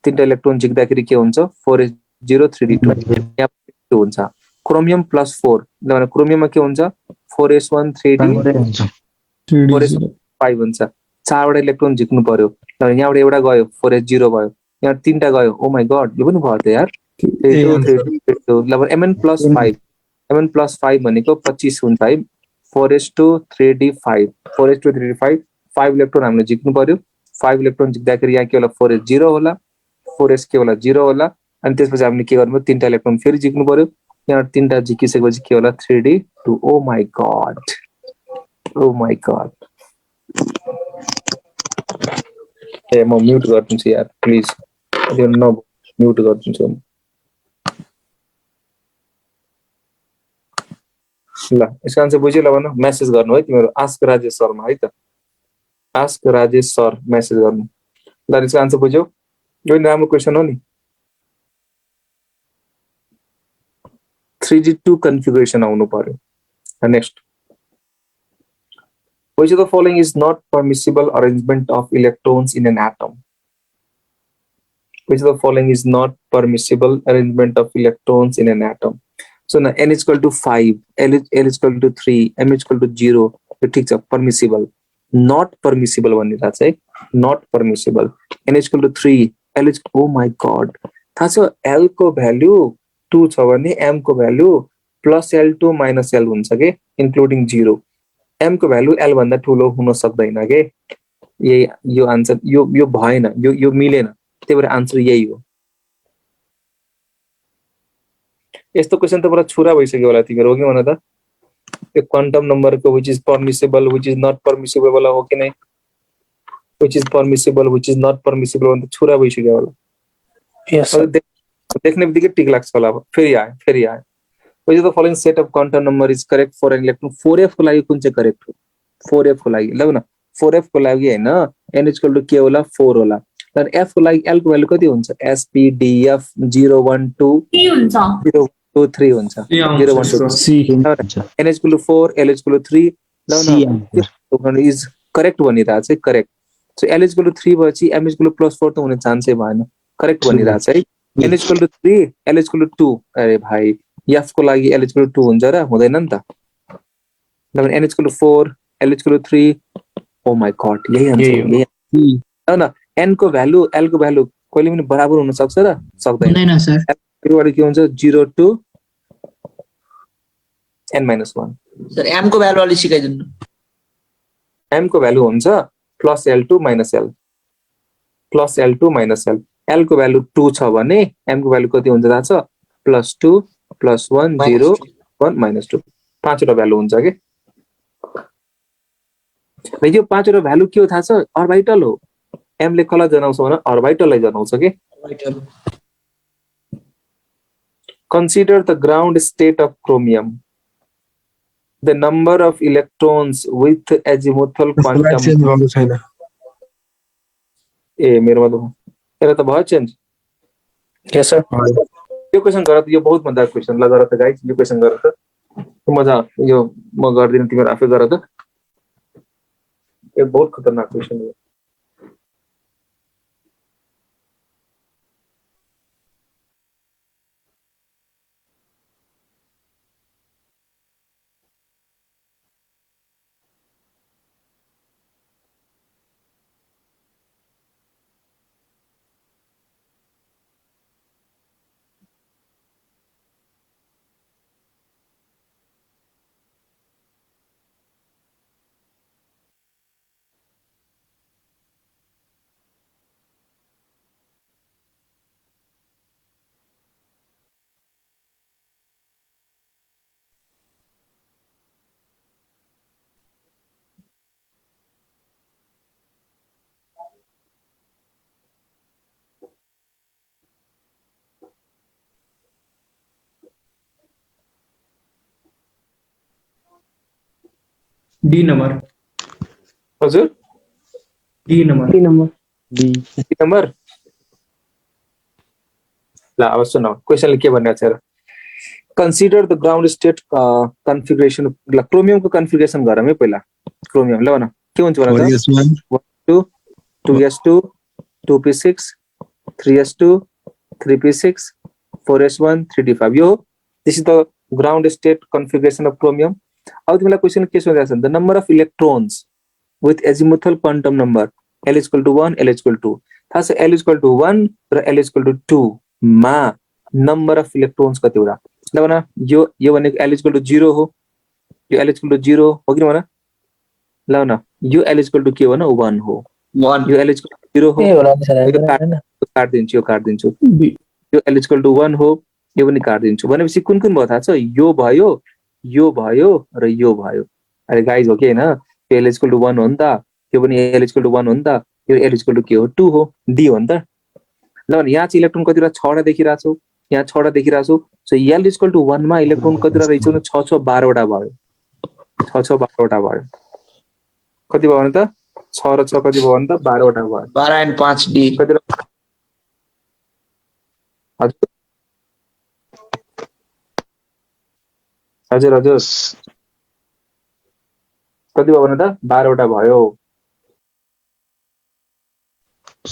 तीनटा इलेक्ट्रोन जिक्दाखेरि के हुन्छ 4s0 3d2 हुन्छ क्रोमियम +4 ल क्रोमियममा के हुन्छ 4s1 3d 4s5 हुन्छ चारवटा इलेक्ट्रोन झिक्नु पर्यो ल यहाँबाट एउटा गयो 4s0 भयो यहाँ तीनटा गयो ओ माय गॉड यो पनि भयो त यार 3 mn+5 mn+5 भनेको 25 हुन्छ है 4s2 3d5 4s2 3d5 5 electron हामीले झिक्नु पर्यो 5 इलेक्ट्रोन झिक्दाखेरि यहाँ के होला 4s0 होला 4s के होला 0 होला अनि त्यसपछि हामीले के गर्नु तीनटा इलेक्ट्रोन फेरि झिक्नु पर्यो यहाँ तीनटा झिकिसकेपछि के होला 3d2 ओ माय गॉड ए म म्युट गर्दिन्छु यार प्लिज यो न म्युट गर्दिन्छु ल यसको आन्सर बुझ्यो ल भन मेसेज गर्नु है तिम्रो आस्क राजेश शर्मा है त आस्क राजेश सर मेसेज गर्नु ल यसको आन्सर बुझ्यौ यो राम्रो क्वेशन हो नि 3d2 कन्फिगरेसन आउनु पर्यो next which of the following is not permissible arrangement of electrons in an atom which of the following is not permissible arrangement of electrons in an atom so now n is equal to 5 l is equal to 3 m is equal to 0 यो ठीक छ permissible not permissible भनिरा चाहिँ not permissible n is equal to 3 l is oh my god थाहा छ l को value 2 छ भने m को भ्यालु +l2 -l हुन्छ के including 0 m को भ्यालु l भन्दा ठुलो हुन सक्दैन के यही यो आन्सर यो भएन यो मिलेन त्यही भएर आन्सर यही हो यस्तो क्वेशन त पुरा छुरा भइसक्यो होला तिम्रो हो कि भन त यो क्वान्टम नम्बरको which is permissible which is not permissible वाला हो कि नै which is permissible which is not permissible भन्ने छुरा भइसक्यो होला यस देख्ने बित्तिकै टिक लाग्छ होला अब फेरि आए which of the following set of quantum number is correct for an electron 4f को लागि कुन चाहिँ करेक्ट हो 4f को लागि ल न 4f को लागि हैन n = k होला 4 होला तर f को लागि l को भ्यालु कति हुन्छ spdf 012 के हुन्छ 023 हुन्छ 012 C. n = 4 l = 3 ल न इज करेक्ट भनिरा चाहिँ करेक्ट सो l = 3 भएपछि m = +4 त हुने चान्सै भएन करेक्ट भनिरा चाहिँ n = 3 l = 2 अरे भाइ f को लागि l = 2 हुन्छ र हुँदैन नि त ल n = 4 l = 3 oh my God यही आन्सर ल न n को भ्यालु l को भ्यालु कहिले पनि बराबर हुन सक्छ र सक्दैन हुँदैन सर त्योबाट के हुन्छ 0 to n - 1 सर m को भ्यालु अलि सिकाइदिनु m को भ्यालु हुन्छ +l2 - l +l2 - l l को भ्यालु 2 छ भने m को भ्यालु कति हुन्छ थाहा छ +2 +1 0 1 -2 पाँचवटा भ्यालु हुन्छ के र यो पाँचवटा भ्यालु के हो थाहा छ अर्बिटल हो m ले कसलाई जनाउँछ भने अर्बिटललाई जनाउँछ के consider the ground state of chromium the number of electrons with azimuthal quantum छैन ए मेरोमा त यसले त भयो चेन्ज यस सर यो क्वेशन गर त यो बहुत मजा क्वेशन ल गर त गाइस यो क्वेशन गर त मजा यो म गर्दिन तिमीहरु आफै गर त यो बहुत खतरनाक क्वेशन हो डी नंबर हजुर डी नंबर डी नम्बर ल अब सुन क्वेशनले के भनिरहेको छ र consider the ground state configuration ल क्रोमियमको कन्फिगरेसन गरौँ है पहिला क्रोमियम ल भन के हुन्छ भन त 1 2 2s2 2p6 3s2 3p6 4s1 3d5 यो this is the ground state configuration of chromium अब तिमीलाई क्वेशन के सोधिरहेको छ the number of electrons with azimuthal quantum number l = 1 l = 2 थाहा छ l = 1 र l = 2 मा नम्बर अफ इलेक्ट्रोन्स कतिवटा ल भन यो भनेको l = 0 हो यो l = 0 हो कि भन ल भन यो l = के हो भन 1 हो 1 यो l = 0 हो यो काट दिन्छु यो l = 1 हो यो पनि काट दिन्छु भनेपछि कुन कुन भयो थाहा छ यो भयो र यो भयो अरे गाइज हो कि हैन यो l = 1 हो नि त यो पनि l = 1 हो नि त यो l = के हो 2 हो d हो नि त ल भने यहाँ चाहिँ इलेक्ट्रोन कतिवटा 6 वटा देखिरा छौ यहाँ 6 वटा देखिरा छौ सो l = 1 मा इलेक्ट्रोन कतिवटा रहेछ भने 6 6 12 वटा भयो 6 6 12 वटा भयो कति भयो भने त 6 र 6 कति भयो भने त 12 वटा भयो 12 and 5 d कति हजुर हजुर कति भयो भने त 12 वटा भयो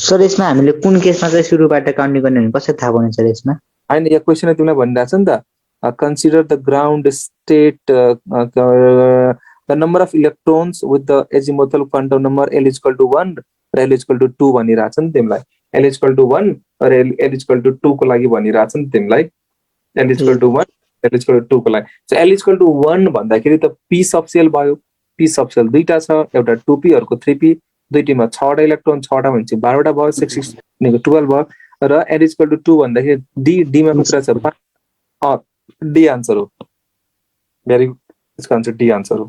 सर यसमा हामीले कुन केसमा चाहिँ सुरुबाट काउन्टिङ गर्ने भने कसरी थाहा पाउने सर यसमा हैन यो क्वेशन तिमीलाई भनिरहेछ नि त consider the ground state the number of electrons with the azimuthal quantum number l = 1 र l = 2 भनिरहेछ नि तिमीलाई l = 1 र l = 2 को लागि भनिरहेछ नि तिमीलाई l = 1 l = 2 को लागि सो l = 1 भन्दाखेरि त p सब सेल भयो p सबसेल दुईटा छ, एउटा 2p अर्को 3p, दुईटीमा 6वटा इलेक्ट्रोन, 6वटा भनेपछि 12वटा भयो, 6 भनेको 12 भयो र n = 2 भन्दाखेरि d मा कति छ 5 डी आन्सर हो। भेरी गुड, यसको आन्सर डी आन्सर हो।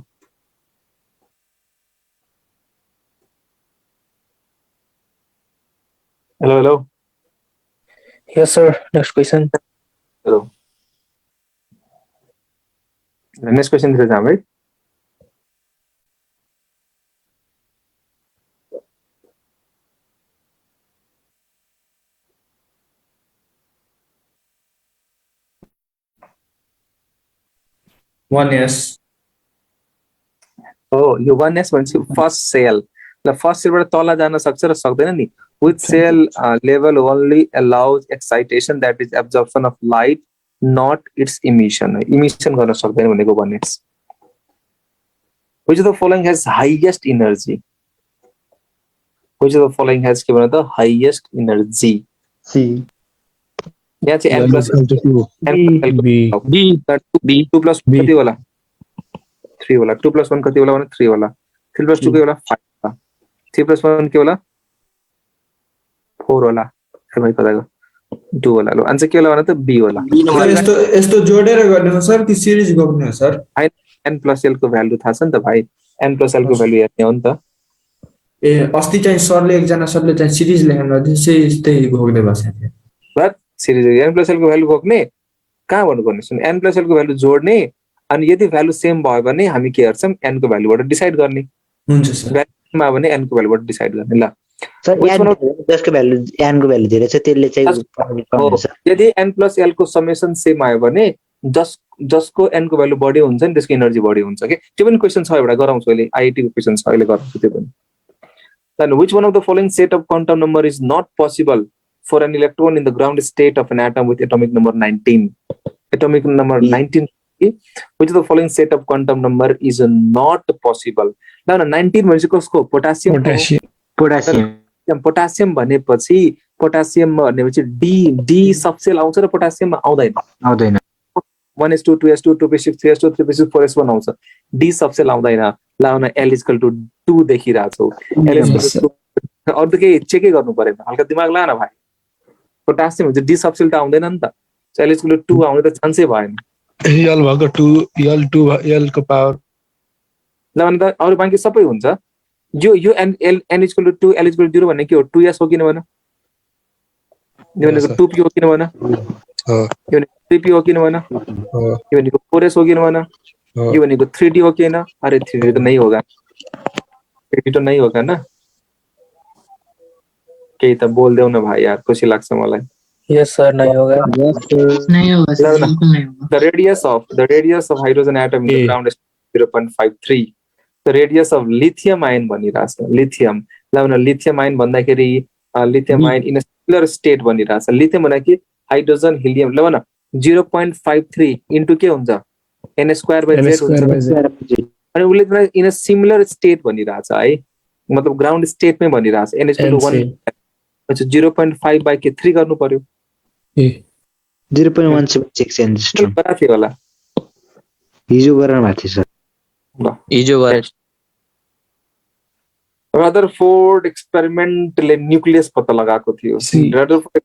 Hello hello Yes, sir. Next question. Hello next question तिर जाम है। One yes. हो यो 1s भनेपछि फर्स्ट सेल ल, फर्स्ट सेलबाट तल जान सक्छ र सक्दैन नि। With shell level only allows excitation that is absorption of light not its emission. Emission गर्न सक्दैन भनेको 1s। which of the following has highest energy? which of the following has के भन्नु त highest energy? C. यहाँ चाहिँ n plus B. 2 plus कति होला 3 होला, 2 plus 1 कति होला भने 3 होला, 3 plus 2 के होला 5 होला, 3 plus 1 के होला 4 होला, है भाइ कताको 2 होला। लो आन्सर के होला भने त B होला। सर यस्तो यस्तो जोडेर गर्ने हो सर कि सिरिज गर्ने हो सर? n plus l को भ्यालु थाहा छ नि त भाइ, n plus l को भ्यालु हेर्ने हो नि त। ए अस्ति चाहिँ सरले एकजना सरले चाहिँ सिरिज लेख्नु त्यही घोक्दै बसेको थियो। But series n plus l को भ्यालु घोक्ने कहाँ भन्नुपर्ने सुन, n plus l को भ्यालु जोड्ने अनि यदि भ्यालु सेम भयो भने हामी के गर्छौं n को भ्यालुबाट डिसाइड गर्ने। हुन्छ सर। भ्यालुमा भने n को भ्यालुबाट डिसाइड गर्ने। ल सर जसको भ्यालु n को भ्यालु धेरै छ त्यसले चाहिँ यदि n plus l को समेसन सेम आयो भने जसको n को भ्यालु बढी हुन्छ नि त्यसको एनर्जी बढी हुन्छ के। त्यो पनि क्वेशन छ एउटा गराउँछु अहिले, आईआईटी को क्वेशन छ अहिले गराउँछु त्यो पनि। Then which one of the following set of quantum number is not possible for an electron in the ground state of an atom with atomic number 19? Atomic number 19. Which of the following set of quantum number is not possible? Now 19 भनेपछि कसको? Potassium. Potassium भनेपछि potassium भनेपछि D subshell आउँछ र पोटासियममा आउँदैन। 1s2 2s2 2p6 3s2 3p6 4s1 आउँछ, D subshell आउँदैन। लाउन l = 2 देखिरहेछौ, l = 2 अरु त के चेकै गर्नु परेन, हल्का दिमाग ला न भाइ। पोटासियम हुन्छ डी सबसेल त आउँदैन नि त, l = 2 आउने त चान्सै भएन। l भाग 2 l को पावर ल भने त अरु बाँकी सबै हुन्छ। यो n = 2 l = 0 भन्ने के हो? 2s हो किन भन, यो भनेको 2p हो किन भन, यो भनेको 3p हो किन भन, यो भनेको 4s हो किन भन, यो भनेको 3d हो किन? अरे 3d तो नहीं होगा, 3d तो नहीं होगा ना। केही त बोल्देऊ न भाइ यार, खुसी लाग्छ मलाई। Yes, sir. नहीं होगा। नहीं होगा सर, बिल्कुल नहीं होगा। The radius of hydrogen atom in the ground is 0.53. The radius of lithium ion भनिरहेछ, लिथियम। ल भने लिथियम आयन भन्दाखेरि lithium ion in a similar state भनिरहेछ। लिथियम भनेको हाइड्रोजन हिलियम। ल भन 0.53 इन्टु के हुन्छ? n²/z हुन्छ। अनि उसले इन अ सिमिलर स्टेट भनिरहेछ है, मतलब ग्राउन्ड स्टेटमै भनिरहेछ। n = 1 अच्छा 0.5/3 गर्नु पर्यो। 0.176 एंगस्ट्रॉम पता थियो होला, हिजो गराउनु भएको थियो सर। ल हिजो गरे। रदरफोर्ड एक्सपेरिमेन्टले न्यूक्लियस पत्ता लगाएको थियो। रदरफोर्ड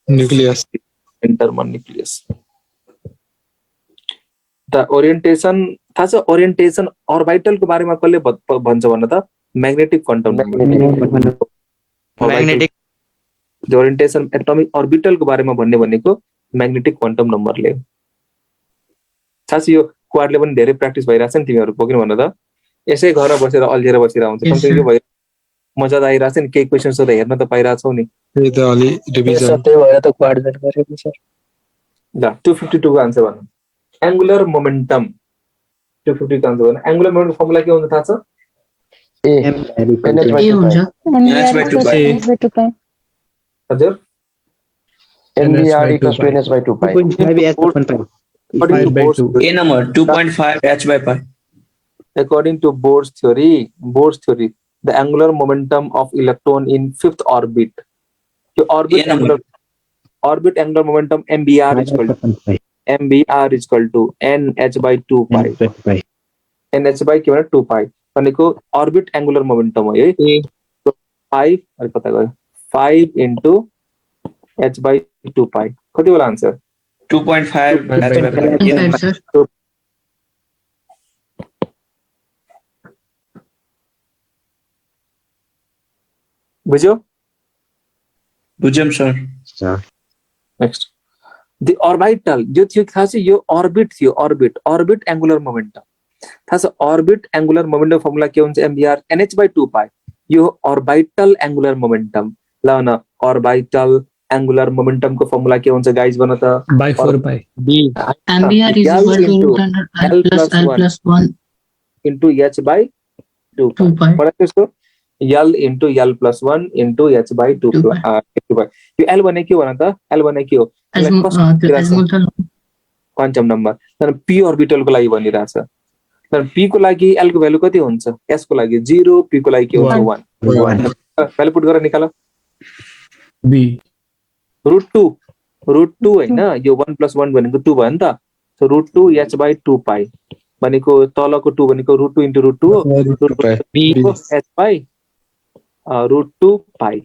न्यूक्लियस इन्टरमा न्यूक्लियस। द ओरिएन्टेसन थाहा छ? ओरिएन्टेसन अर्बिटलको बारेमा कसले भन्छ भन्न त? Magnetic quantum number. Magnetic orientation atomic अर्बिटलको बारेमा भन्ने भनेको म्याग्नेटिक क्वान्टम नम्बरले। साथै यो क्वाडले पनि धेरै प्र्याक्टिस भइरहेछ नि तिमीहरु किन भन्न त? यसै घर बसेर अल्झेर बसिरा हुन्छ, सँगसँगै भयो मजा आइरहेछ नि, केही क्वेशन्स त हेर्न त पाइरहेछौ नि। त्यही त अलि रिभिजन सबै भएर त क्वाड जोइन गरेको सर। ल 252 को आन्सर भन्नु। एंगुलर मोमेन्टम 250 को आन्सर भन्नु। एंगुलर मोमेन्टम फर्मुला के हुन्छ थाहा छ? ए हुन्छ n/2 हजुर NBR = ns/2 pi. 2.5 A number 2.5 h/pi. According to Bohr's theory, the angular momentum of electron in fifth orbit. The orbit angular momentum MBR is equal to nh/2 pi. NH by के भनेको 2 पाई भनेको orbit angular momentum हो है 5 अरे पता गयो 5 into h by 2 pi कति होला आन्सर 2.5 sir. बुझ्यो बुझ्यम सर नेक्स्ट द ऑर्बिटल जो थियो थाहा छ यो ऑर्बिट थियो ऑर्बिट एंगुलर मोमेन्टम थाहा छ ऑर्बिट एंगुलर मोमेन्टम फर्मुला के हुन्छ mvr nh by 2 pi यो ऑर्बिटल एंगुलर मोमेन्टम ल न ऑर्बिटल एंगुलर मोमेन्टम को फर्मुला के हुन्छ गाइस भन त by 4 pi. MBR is equal to root under L plus 1 into h by 2 2 pi. पढा त्यसको L into L plus 1 into h by 2 2 pi. pi यो L भने के हो भन त L भने के हो Azimuthal क्वान्टम नम्बर तर p orbital को लागि भनिरहेछ तर p को लागि L को भ्यालु कति हुन्छ s को लागि 0 p को लागि के हुन्छ 1 भ्यालु पुट गरेर निकाल B. रुट 2 हैन यो 1 plus 1 भनेको 2 भयो नि त so root 2 h by 2 pi भनेको तलको 2 भनेको रुट 2 into रुट 2 b को h by root 2 pi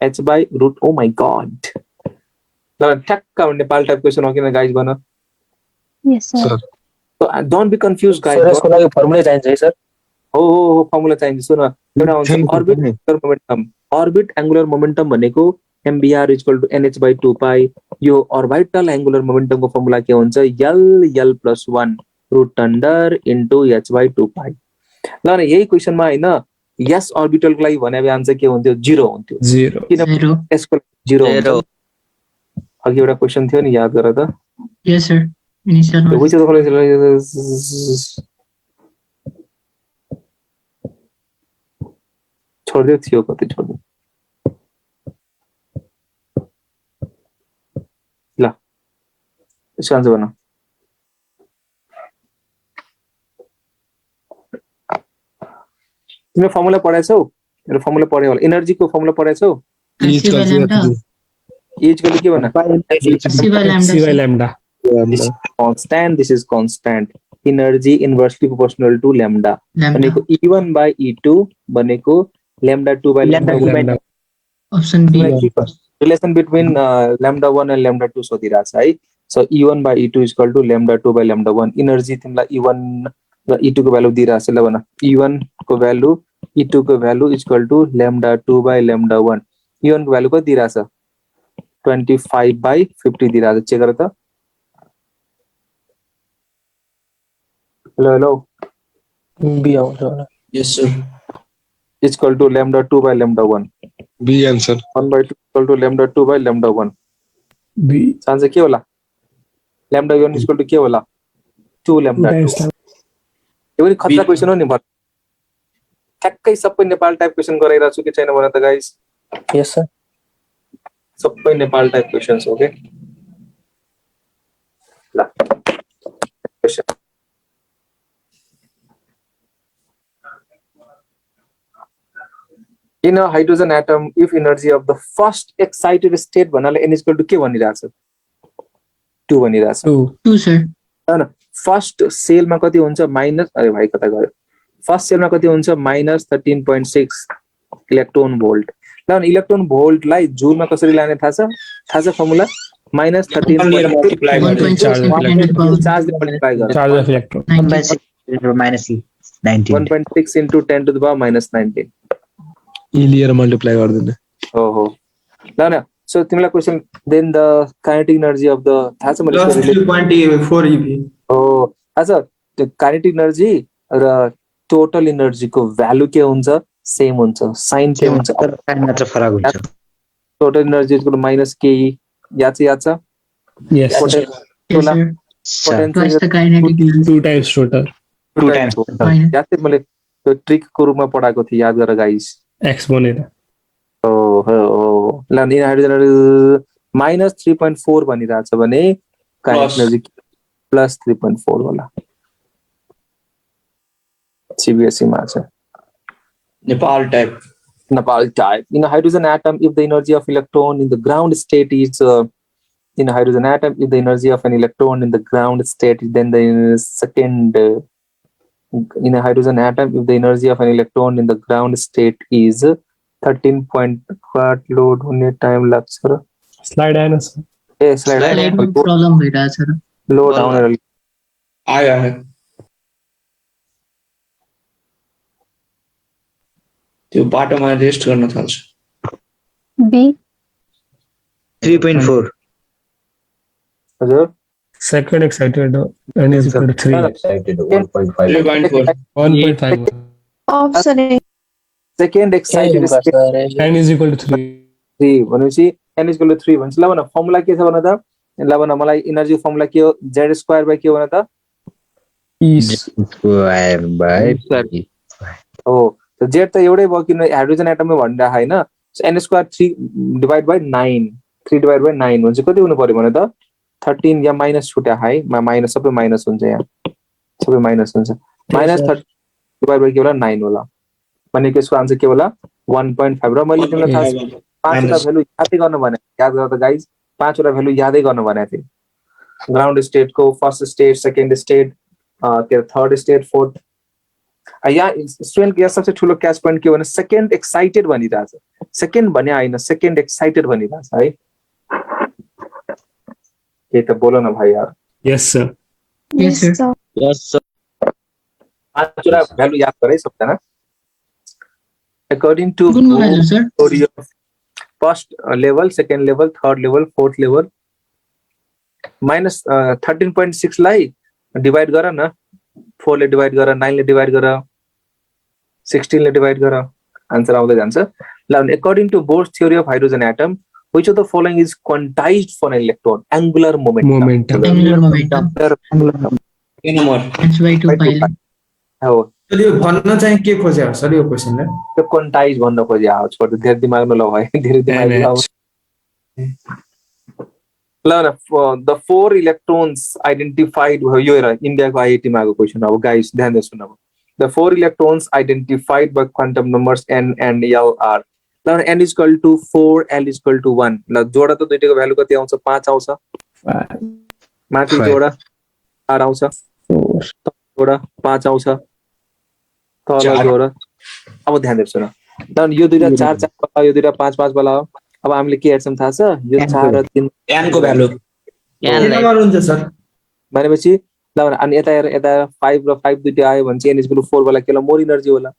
h by root oh my god ल ठ्याक्क नेपाल टाइप क्वेशन हो किन गाइस भन Yes, sir. So don't be confused guys sir यसको लागि फर्मुला चाहिन्छ है सर हो फर्मुला चाहिन्छ सुन एउटा हुन्छ orbit angular momentum orbit angular momentum भनेको mvr equal to nh by 2 pi यो ऑर्बिटल एंगुलर मोमेन्टम को फर्मुला के हुन्छ l plus 1 root under into h by 2 pi ल न यही क्वेशनमा हैन s ऑर्बिटल को लागि भने आन्सर के हुन्थ्यो 0 हुन्थ्यो 0. किन s को 0 हुन्छ अघि एउटा क्वेशन थियो नि याद गर त Yes, sir. Initial one. which is the following छोड्दै थियो कति छोड्दै ल यसको आन्सर भन तिमीले फर्मुला पढाएछौ मेरो फर्मुला पढ्यो होला एनर्जी को फर्मुला पढाएछौ Each by lambda. एज को के भन C by lambda. C by lambda. this is constant energy inversely proportional to lambda Lambda. भनेको e1 by e2 भनेको lambda 2 by lambda 2 Lambda. Option B. relation between lambda 1 and lambda 2 सोधिरहेछ है so e1 by e2 is equal to lambda 2 by lambda 1 energy तिमीलाई e1 र e2 को value दिइरहेछ ल भन e1 को भ्यालु e2 को value is equal to lambda 2 by lambda 1 e1 को भ्यालु कति दिइरहेछ 25 by 50 दिइरहेछ चेक गर त hello बी आउँछ होला yes sir is equal to lambda 2 by lambda 1 B answer. 1 by 2 equal to lambda 2 by lambda 1 B. Answer के होला lambda 1 is equal to के होला 2 lambda 2 यो पनि खतरा क्वेशन हो नि भर ठ्याक्कै सबै नेपाल टाइप क्वेशन गराइरा छु कि छैन भन त गाइस यस सर सबै नेपाल टाइप क्वेशन्स हो के ल question in a hydrogen atom if energy of the first excited state भन्नाले n equal to के भनिरहेछ 2 भनिरहेछ 2, sir. हैन फर्स्ट सेलमा कति हुन्छ माइनस अरे भाइ कता गयो फर्स्ट सेलमा कति हुन्छ -13.6 इलेक्ट्रोन भोल्ट ल इलेक्ट्रोन भोल्टलाई जुलमा कसरी लाने थाहा छ फर्मुला -13 मल्टिप्लाई चार्ज मल्टिप्लाई गर Charge of electron. 1 by 6 minus 19. 1.6 into 10 to the power -19 E लिएर multiply गर्दिने. ओहो ल न सो तिमीलाई question then the kinetic energy of the थाहा छ मैले plus 3.4 ev हो थाहा छ त्यो काइनेटिक एनर्जी र टोटल एनर्जी को भ्यालु के हुन्छ सेम हुन्छ साइन के हुन्छ मात्र फरक हुन्छ टोटल एनर्जी को माइनस के याद छ Yes. Yes, sir. Twice the kinetic. 2 times total. 2 times याद चाहिँ मैले त्यो ट्रिक को रूपमा पढाएको थिएँ याद गर गाइस X बनेर. हो ल नि हाइड्रोजन -3.4 भनिरहेछ भने काइनेटिक एनर्जी +3.4 होला सीबीएसई मा छ Nepal type in a hydrogen atom if the energy of electron in the ground state is in a hydrogen atom if the energy of an electron in the ground state then the second in a hydrogen atom if the energy of an electron in the ground state is 13 point what load हुने time लाग्छ र Slide आएन sir. ए slide स्लाइडमा problem भइरहेछ र load आउने र आयो त्यो बाटोमा रेस्ट गर्न थाल्छ बी 3.4 हजुर Second excited n is equal to 3. Excited 1.5. 3.4 1.5. Option A second excited state n is equal to 3. 3 भनेपछि n is equal to 3 भन्छ ल भन फर्मुला के छ भन त ल भन मलाई एनर्जी फर्मुला के हो z² के हो भन त E square by p. हो त z त एउटै भयो किन हाइड्रोजन एटममै भनिरा हैन n² 3 divide by 9 3 divide by 9 हुन्छ कति हुनु पर्यो भने त 13 या माइनस छुट्या है माइनस सबै माइनस हुन्छ यहाँ सबै माइनस हुन्छ माइनस 30 डिवाइड बाइ के होला 9 होला भनेको यसको आन्सर के होला 1.5 र मैले तिमीलाई थाहा छ पाँचवटा भ्यालु यादै गर्नु भने याद गर त गाइज पाँचवटा भ्यालु यादै गर्नु भनेको थिए ग्राउन्ड स्टेटको फर्स्ट स्टेट सेकेन्ड स्टेट त्यो थर्ड स्टेट फोर्थ यहाँ स्टुडेन्टको यहाँ सबसे ठुलो क्याच पोइन्ट के हो भने सेकेन्ड एक्साइटेड भनिरहेछ सेकेन्ड भने होइन सेकेन्ड एक्साइटेड भनिरहेछ है के त बोल न भाइ यार yes sir. यस सर Yes sir. पाँचवटा भ्यालु याद गरे सबजना according to कुन value sir theory of first level second level third level fourth level minus 13.6 लाई डिवाइड गर न 4 ले डिवाइड गर 9 ले डिवाइड गर 16 ले डिवाइड गर आन्सर आउँदै जान्छ ल according to Bohr's theory of hydrogen atom which of the following is quantized for an electron angular momentum angular momentum के नम्बर h/2 पाइले हो सर यो भन्न चाहिँ के खोजे हो सर यो क्वेशनले त्यो क्वान्टाइज भन्न खोजे हो छोड धेरै दिमाग न लगाए धेरै दिमाग लगाऊ ल द फोर इलेक्ट्रोन्स आइडेन्टिफाइड यो हेर इन्डियाको आईआईटी मा आएको क्वेशन अब गाइस ध्यान दिएर सुन्नु the four electrons identified by quantum numbers n and l are ल n is equal to 4 l is equal to 1 ल जोडा त दुईटैको भ्यालु कति आउँछ 5 आउँछ माथि जोडा 4 आउँछ जोडा 5 आउँछ तल जोडा अब ध्यान दिएर सुन ल यो दुईटा 4 4 वाला यो दुईटा 5 5 वाला हो अब हामीले के हेर्छौं थाहा छ यो 4 र 3 n को भ्यालु के नम्बर हुन्छ सर भनेपछि ल अनि यता हेर यता 5 र 5 दुईटा आयो भने चाहिँ n is equal to 4 वाला के होला मोर एनर्जी होला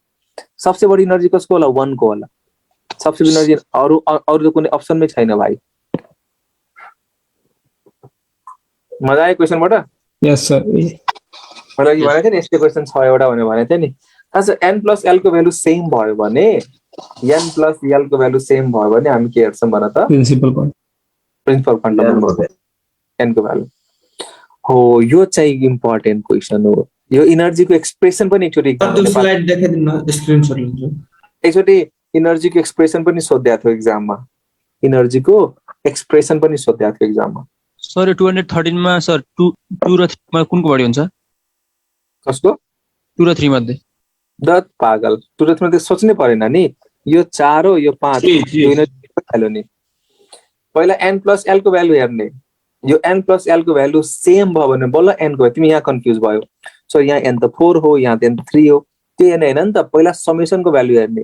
सबसे बढी एनर्जी कसको होला 1 को होला सबसे बढी एनर्जी अरु त कुनै अप्सनमै छैन भाइ मजा आयो क्वेशनबाट yes sir. मैले अघि भनेको थिएँ नि यस्तो क्वेशन 6 वटा भनेको थिएँ नि खास n प्लस l को भ्यालु सेम भयो भने n प्लस l को भ्यालु सेम भयो भने हामी के हेर्छौं भन त Principal point. Principal quantum number n को भ्यालु हो यो चाहिँ इम्पोर्टेन्ट क्वेशन हो यो एनर्जीको एक्सप्रेसन पनि एकचोटी त्यो स्लाइड देखाइदिनु न स्क्रिनशट लिन्छु एकचोटी एनर्जीको एक्सप्रेसन पनि सोध्या थियो एक्जाममा एनर्जीको एक्सप्रेसन पनि सोध्या थियो एक्जाममा सर 213 मा सर 2 र 3 मा कुनको बढी हुन्छ कसको 2 र 3 मध्ये दत पागल 2 र 3 मध्ये सोच्नै परेन नि यो 4 हो यो 5 हेलो नि पहिला n प्लस l को भ्यालु हेर्ने यो n प्लस l को भ्यालु सेम भयो भने बल्ल n को तिमी यहाँ कन्फ्युज भयो सो यहाँ n त 4 हो यहाँ त n 3 हो त्यो n हैन नि त पहिला समेसन को भ्यालु हेर्ने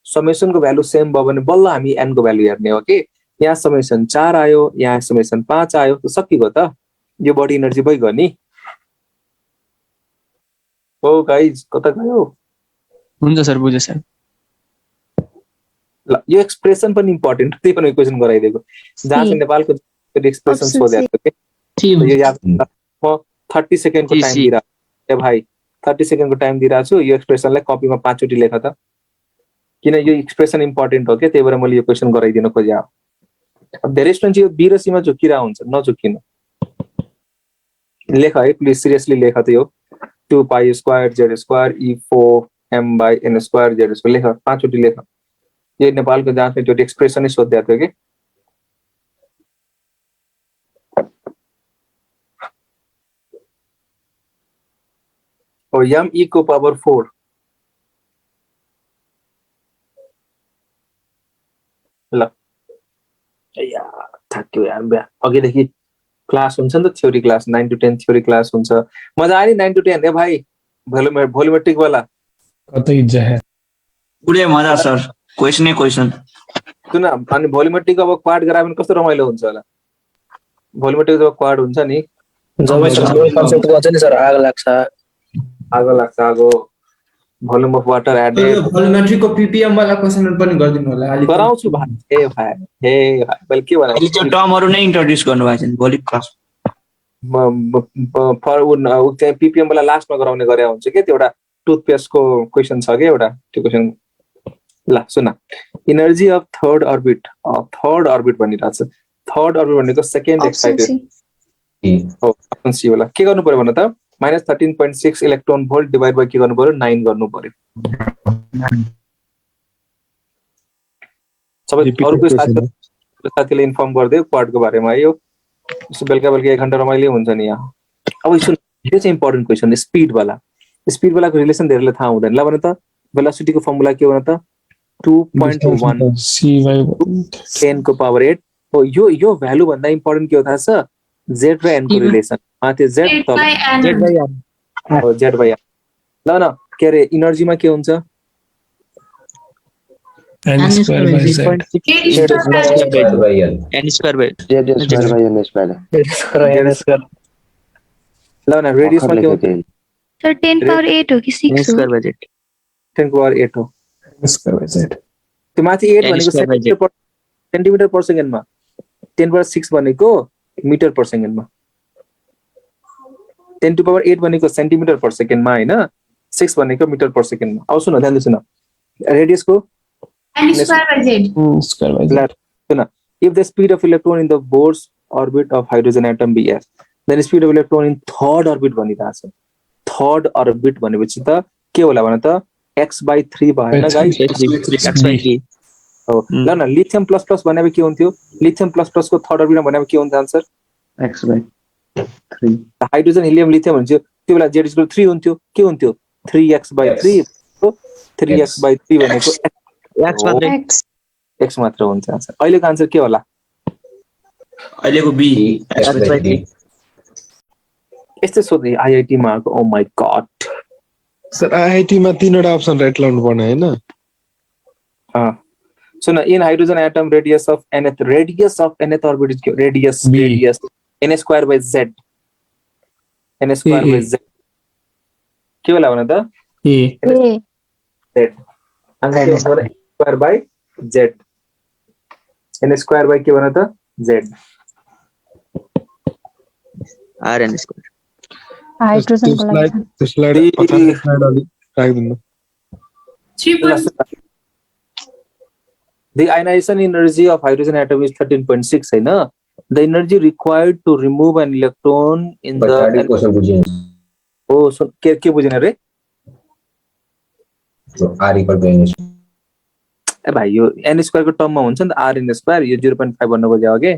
समेसन को भ्यालु सेम भयो भने बल्ल हामी n को भ्यालु हेर्ने हो के यहाँ समेसन 4 आयो यहाँ समेसन 5 आयो त सकियो त यो बडी एनर्जी भइगयो नि ओ गाइज कता गयो हुन्छ सर बुझे सर ल यो एक्सप्रेसन पनि इम्पोर्टेन्ट त्यही पनि क्वेशन गराइदिएको जहाँ चाहिँ नेपालको एक्सप्रेसन सोधेको के यो याद म 30 सेकेन्ड को टाइम दिरा ए भाइ 30 सेकेन्ड को टाइम दिरा छु यो एक्सप्रेसनलाई कपीमा 5 चोटी लेख त किन यो एक्सप्रेसन इम्पोर्टेन्ट हो के त्यही भएर मैले यो क्वेशन गराइदिन खोजे अब धेरै स्टुडेन्ट यो बी र सी मा झुकिरा हुन्छ नझुकिनु लेख है प्लिज सिरियसली लेख त यो 2 pi square z square e4 m by n square z square लेख 5 चोटी लेख यो नेपालको जाँचमा त्यो एक्सप्रेसन नै सोध्या थियो के और m e को पावर 4 ल यार थाक्यो यार बे अघिदेखि क्लास हुन्छ नि त theory class 9 to 10 theory class हुन्छ मजा आयो नि 9 to 10 ए भाइ भोल्युमेट्रिक वाला कतै जाए पुरै मजा सर क्वेसनै क्वेसन सुन अनि भोल्युमेट्रिक अब क्वाड गरायो भने कस्तो रमाइलो हुन्छ होला भोल्युमेट्रिक जब क्वाड हुन्छ नि कन्सेप्ट गर्छ नि सर आगो लाग्छ आगो भोल्युम अफ वाटर एडेड भोल्युमेट्रीको पीपीएम वाला क्वेसन पनि गरिदिनु होला अलि गराउँछु भाइ हे भाइ मैले के भने अहिले त्यो टर्महरु नै इन्ट्रोड्युस गर्नुभएको छ नि भोलि क्लास चाहिँ पीपीएम वाला लास्टमा गराउने गरे हुन्छ के त्यो एउटा टुथपेस्टको क्वेसन छ के एउटा त्यो क्वेसन ल सुन इनर्जी अफ थर्ड अर्बिट भनिरहेको छ थर्ड अर्बिट भनेको सेकेन्ड एक्साइटेड हो अप्सन सी होला के गर्नु पर्यो भने त -13.6 इलेक्ट्रोन भोल्ट डिवाइड बाइ के गर्नु पर्यो 9 गर्नु पर्यो सबै अरुको साथीले इन्फर्म गर्दियो क्वाडको बारेमा यो बेलुका 1 घण्टा रमाइलो हुन्छ नि यहाँ अब सुन यो चाहिँ इम्पोर्टेन्ट क्वेसन स्पिड वालाको रिलेसन धेरैले थाहा हुँदैन ल भने त भेलोसिटीको फर्मुला के हो भने त 2.1 10 को पावर 8 हो यो भ्यालु भन्दा इम्पोर्टेन्ट के हो थाहा छ z र n को रिलेसन माथि z तल हो z बाइ n ल न के रे एनर्जीमा के हुन्छ n square by z ल न रेडियसमा के हुन्छ सर 10 पावर 8 हो कि 6 हो 10 को पावर 8 हो त्यो माथि 8 भनेको सेन्टिमिटर पर सेकेन्डमा 10 पावर 6 भनेको मिटर पर सेकेन्डमा 10 टु पावर 8 भनेको सेन्टिमिटर पर सेकेन्डमा हैन 6 भनेको मिटर पर सेकेन्डमा अब सुन ध्यान दिनु रेडियसको सुन if the speed of electron in the Bohr's orbit of hydrogen atom be s then speed of electron in third orbit भनिरहेछ थर्ड अर्बिट भनेपछि त के होला भने त x/3 भएन गाइस x/3 हो ल न लिथियम प्लस प्लस भनेको के हुन्थ्यो लिथियम प्लस प्लस को थर्ड अर्बिटमा भनेको के हुन्छ answer x/3 hydrogen helium lithium हुन्छ त्यो बेला z = 3 हुन्थ्यो के हुन्थ्यो 3x/3 हो 3x/3 भनेको x मात्र हुन्छ आन्सर अहिलेको आन्सर के होला अहिलेको बी x/3 यस्तो सोध्दै आईआईटी मा oh my god sir IIT मा तीनवटा अप्सन राइट लाउनु पर्ने हैन सुन in hydrogen atom radius of nth orbit is radius n²/z n²/z के होला भने त ए z आन्सर के होला n²/z n² के भने त z rn² हाइड्रोजन को लागि त्यो स्लाइड पछाडि स्लाइड अलि राख्दिनु 3. The ionization energy of hydrogen atom is 13.6 है ना the energy required to remove an electron in the question बुझिन ओ सुन के बुझिन रे r = n ए भाइ यो n² को टर्ममा हुन्छ नि त rn² यो 0.5 भन्नु खोजेको के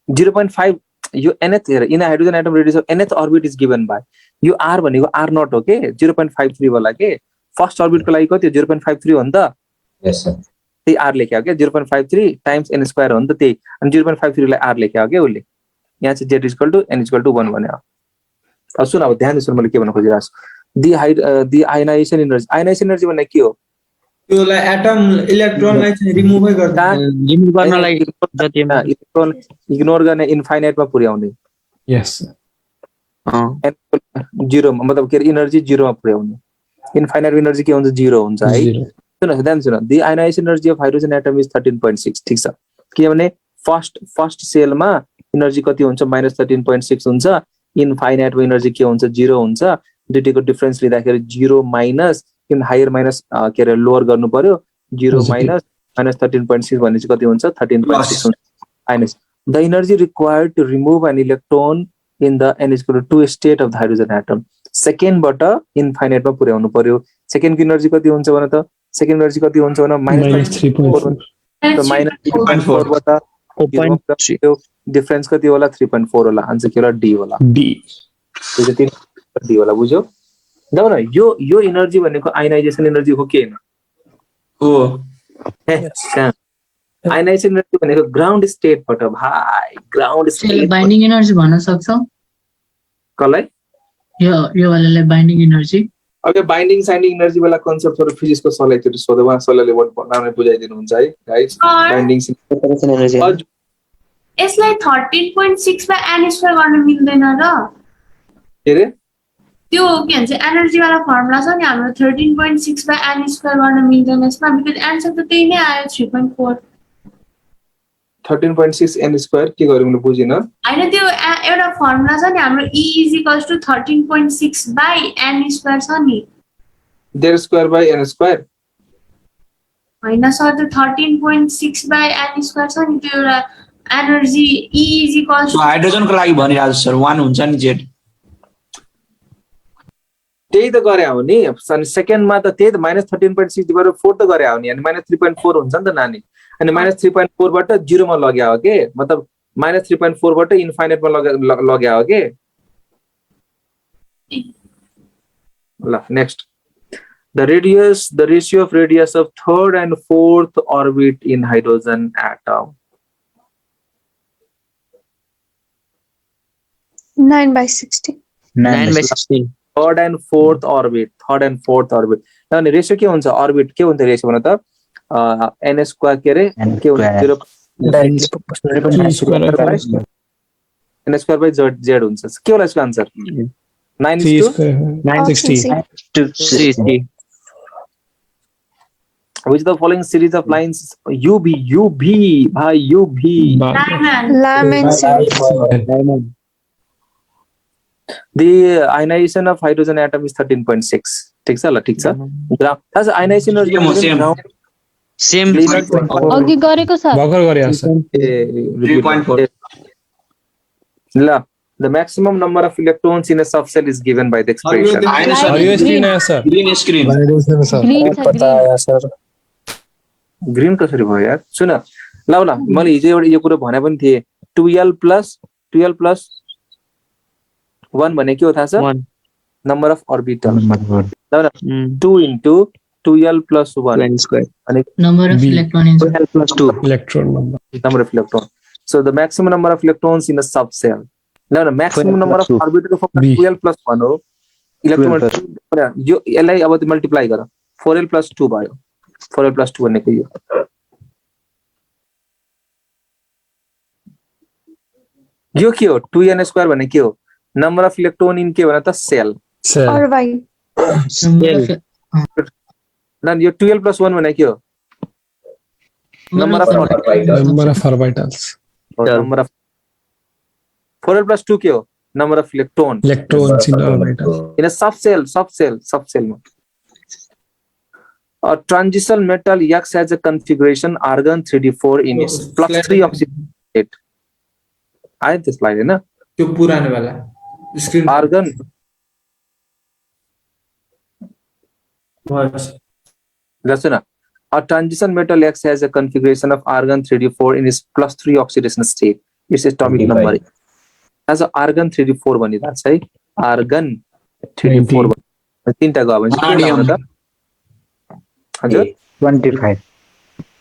0.5 यो nth हेर in hydrogen atom radius of nth orbit is given by यो r भनेको r नट हो के 0.53 वाला के फर्स्ट ऑर्बिट को लागि कति 0.53 हो नि त यस सर त्यही r लेख्या हो के 0.53 टाइम्स n² हो नि त त्यही अनि 0.53 लाई r लेख्या हो के उले यहाँ चाहिँ z = n = 1 भन्ने हो अब सुन अब ध्यान दिनु मैले के भन्न खोजिरहेको छु दि आयनाइजेसन एनर्जी भन्ने के हो त्योलाई एटम इलेक्ट्रोनलाई चाहिँ रिमुभै गर्नलाई इलेक्ट्रोन इग्नोर गर्ने इन्फाइनाइटमा पुर्याउने यस जीरो मतलब के एनर्जी जीरोमा पुर्याउने इन्फाइनाइट एनर्जी के हुन्छ जीरो हुन्छ है सुन ध्यान सुन the ionization energy of hydrogen atom is 13.6 ठीक छ किनभने फर्स्ट सेलमा एनर्जी कति हुन्छ -13.6 हुन्छ इन्फाइनाइटमा एनर्जी के हुन्छ जीरो हुन्छ दुईटैको डिफरेन्स लिँदाखेरि 0 माइनस इन हायर माइनस के रे लोअर गर्नु पर्यो 0 माइनस -13.6 भने चाहिँ कति हुन्छ 13.6 हुन्छ minus the energy required to remove an electron in the n = 2 state of the hydrogen atom second बाट इन्फाइनाइटमा पुर्याउनु पर्यो सेकेन्ड को एनर्जी कति हुन्छ भने त सेकेन्ड एनर्जी कति हुन्छ भने -3.4 बाट डिफरेन्स कति होला 3.4 होला आन्सर के होला डी होला डी यो चाहिँ डी होला बुझ्यौ न यो एनर्जी भनेको आयनाइजेसन एनर्जी हो के हैन हो आयनाइजेसन एनर्जी भनेको ग्राउन्ड स्टेटबाट भाइ ग्राउन्ड स्टेट बाइन्डिङ एनर्जी भन्न सक्छौ कसलाई यो वालालाई बाइन्डिङ एनर्जी अब बाइन्डिङ साइन्डिङ एनर्जी वाला कन्सेप्टहरु फिजिक्सको सरलाई सोध्दा उहाँ सरले नामले बुझाइदिनुहुन्छ है गाइस बाइन्डिङ एनर्जी यसलाई 13.6 by n स्क्वायर गर्न मिल्दैन र के रे त्यो के भन्छ एनर्जी वाला फर्मुला छ नि हाम्रो 13.6 by n स्क्वायर गर्न मिल्दैन यसमा बिकज आन्सर त त्यही नै आयो 3.4 13.6 n स्क्वायर के गर्यो मैले बुझिन हैन त्यो एउटा फर्मुला छ नि हाम्रो e = 13.6 by n स्क्वायर छ नि there square by n square हैन सर त्यो 13.6 by n स्क्वायर छ नि त्यो एउटा एनर्जी e = हाइड्रोजनको लागि भनिरहेको सर 1 हुन्छ नि z त्यही त गरे हो नि सेकेन्डमा त त्यही त -13.6 / 4 त गरे हो नि अनि -3.4 हुन्छ नि त नानी अनि -3.4 बाट 0 मा लग्या हो के मतलब -3.4 बाट इन्फाइनाइट मा लग्या हो के ल next the ratio of radius of third and fourth orbit in hydrogen atom 9/16 9/16 third and fourth orbit अनि रेशियो के हुन्छ ऑर्बिट के हुन्छ रेशियो भन त n स्क्वायर के रे के हुन्छ 0 n स्क्वायर बाइ z हुन्छ के होला यसको answer 9:60 which the following series of lines UB bhai UB the ionization of hydrogen atom is 13.6 ठीक छ ल ठीक छ ग्राफ ionization सेम अघि गरेको छ भर्खर गरे सर 3.4 ल the maximum number of electrons in a subcell is given by the expression हरियो स्क्रिन आयो सर ग्रीन स्क्रीन ग्रीन कसरी भयो यार सुन ल मैले हिजो एउटा यो कुरा भने पनि थिए 12 plus 1 भने के हो थाहा छ नम्बर अफ ऑर्बिटल ल 2 into 12 plus 1 square अनि number of electron in 12 plus 2 electron number number of electron so the maximum number of electrons in a subcell now the maximum number of orbitals for 12 plus 1 हो electron यो यसलाई अब multiply गर 4l plus 2 भयो 4l plus 2 भनेको यो के हो 2n स्क्वायर भने के हो नम्बर अफ इलेक्ट्रोन इन के भन त सेल यो 12 plus 1 भने के हो number of orbitals number of 4l plus 2 के हो number of electrons in orbital in a subcell में a transition metal X has a configuration argon 3d4 in its +3 oxygen state आयो त्यो स्लाइड हैन त्यो पुरानो वाला screen argon listen a transition metal X has a configuration of argon 3d4 in its +3 oxidation state its atomic number as a argon 3d4 भनिरहेछ है argon 3d4 तीनटा गयो भने के हुन्छ त हजुर 25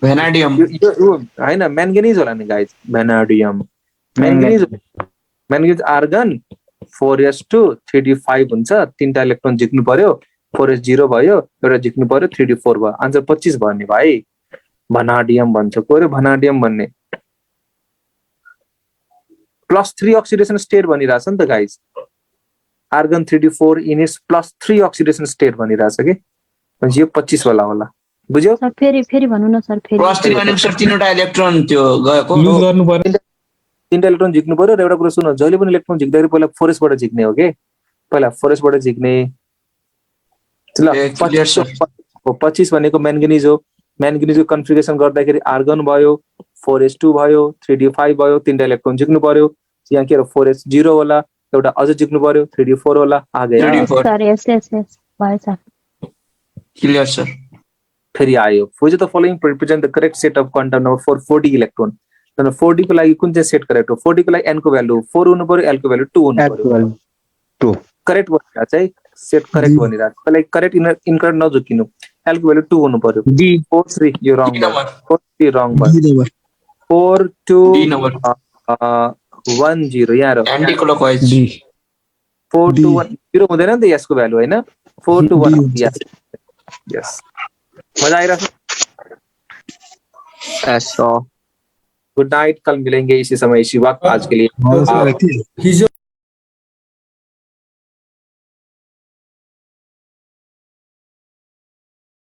भेनाडियम यो हैन मैंगनीज होला नि guys भेनाडियम manganese argon 4s2 3d5 हुन्छ तीनटा इलेक्ट्रोन जिक्नु पर्यो 4s0 भयो एउटा जिक्नु पर्यो 3d4 भयो आन्सर 25 भयो नि भाइ भेनाडियम भन्छ कोरे भेनाडियम भन्ने +3 ऑक्सिडेशन स्टेट भनिरहेछ नि त guys argon 3d4 in its +3 oxidation state भनिरहेछ के यो 25 वाला होला बुझ्यो सर फेरि भन्नु न सर फेरि +3 भनेको सर तीनवटा इलेक्ट्रोन त्यो गएको लुज गर्नु पर्यो तीनटा इलेक्ट्रोन झिक्नु पर्यो र एउटा कुरा सुन जहिले पनि इलेक्ट्रोन झिक्दाखेरि पहिला 4s बाट झिक्ने हो के पहिला 4s बाट झिक्ने ल 25 भनेको मैंगनीज हो मैंगनीजको कन्फिगरेसन गर्दाखेरि आर्गन भयो 4s2 भयो 3d5 भयो तीनटा इलेक्ट्रोन झिक्नु पर्यो यहाँ के 4s0 होला एउटा अझ झिक्नु पर्यो 3d4 होला आ गयो सर यस भयो सर क्लियर सर फेरि आयो which of the following represent the correct set of quantum number for 4d electron तर 4d को लागि कुन चाहिँ सेट करेक्ट हो 4d को लागि n को भ्यालु 4 हुनु पर्यो l को भ्यालु 2 हुनु पर्यो 2 करेक्ट भनिरा चाहिँ सेट करेक्ट भनिरा त्यसलाई करेक्ट इनकरेक्ट नझुकिनु l को भ्यालु 2 हुनु पर्यो d 4 3 यो रङ भयो 4 3 रङ भयो 4 2 d नम्बर 1 0 यहाँ र एन्टी क्लॉकवाइज 4 to 1 0 हुँदैन नि त यसको भ्यालु हैन 4 to 1 यस यस मजा आइरहेछ ऐसा गुड नाइट कल मिलेंगे इसी समय इसी वक्त आज के लिए हवस् सर, के हिजो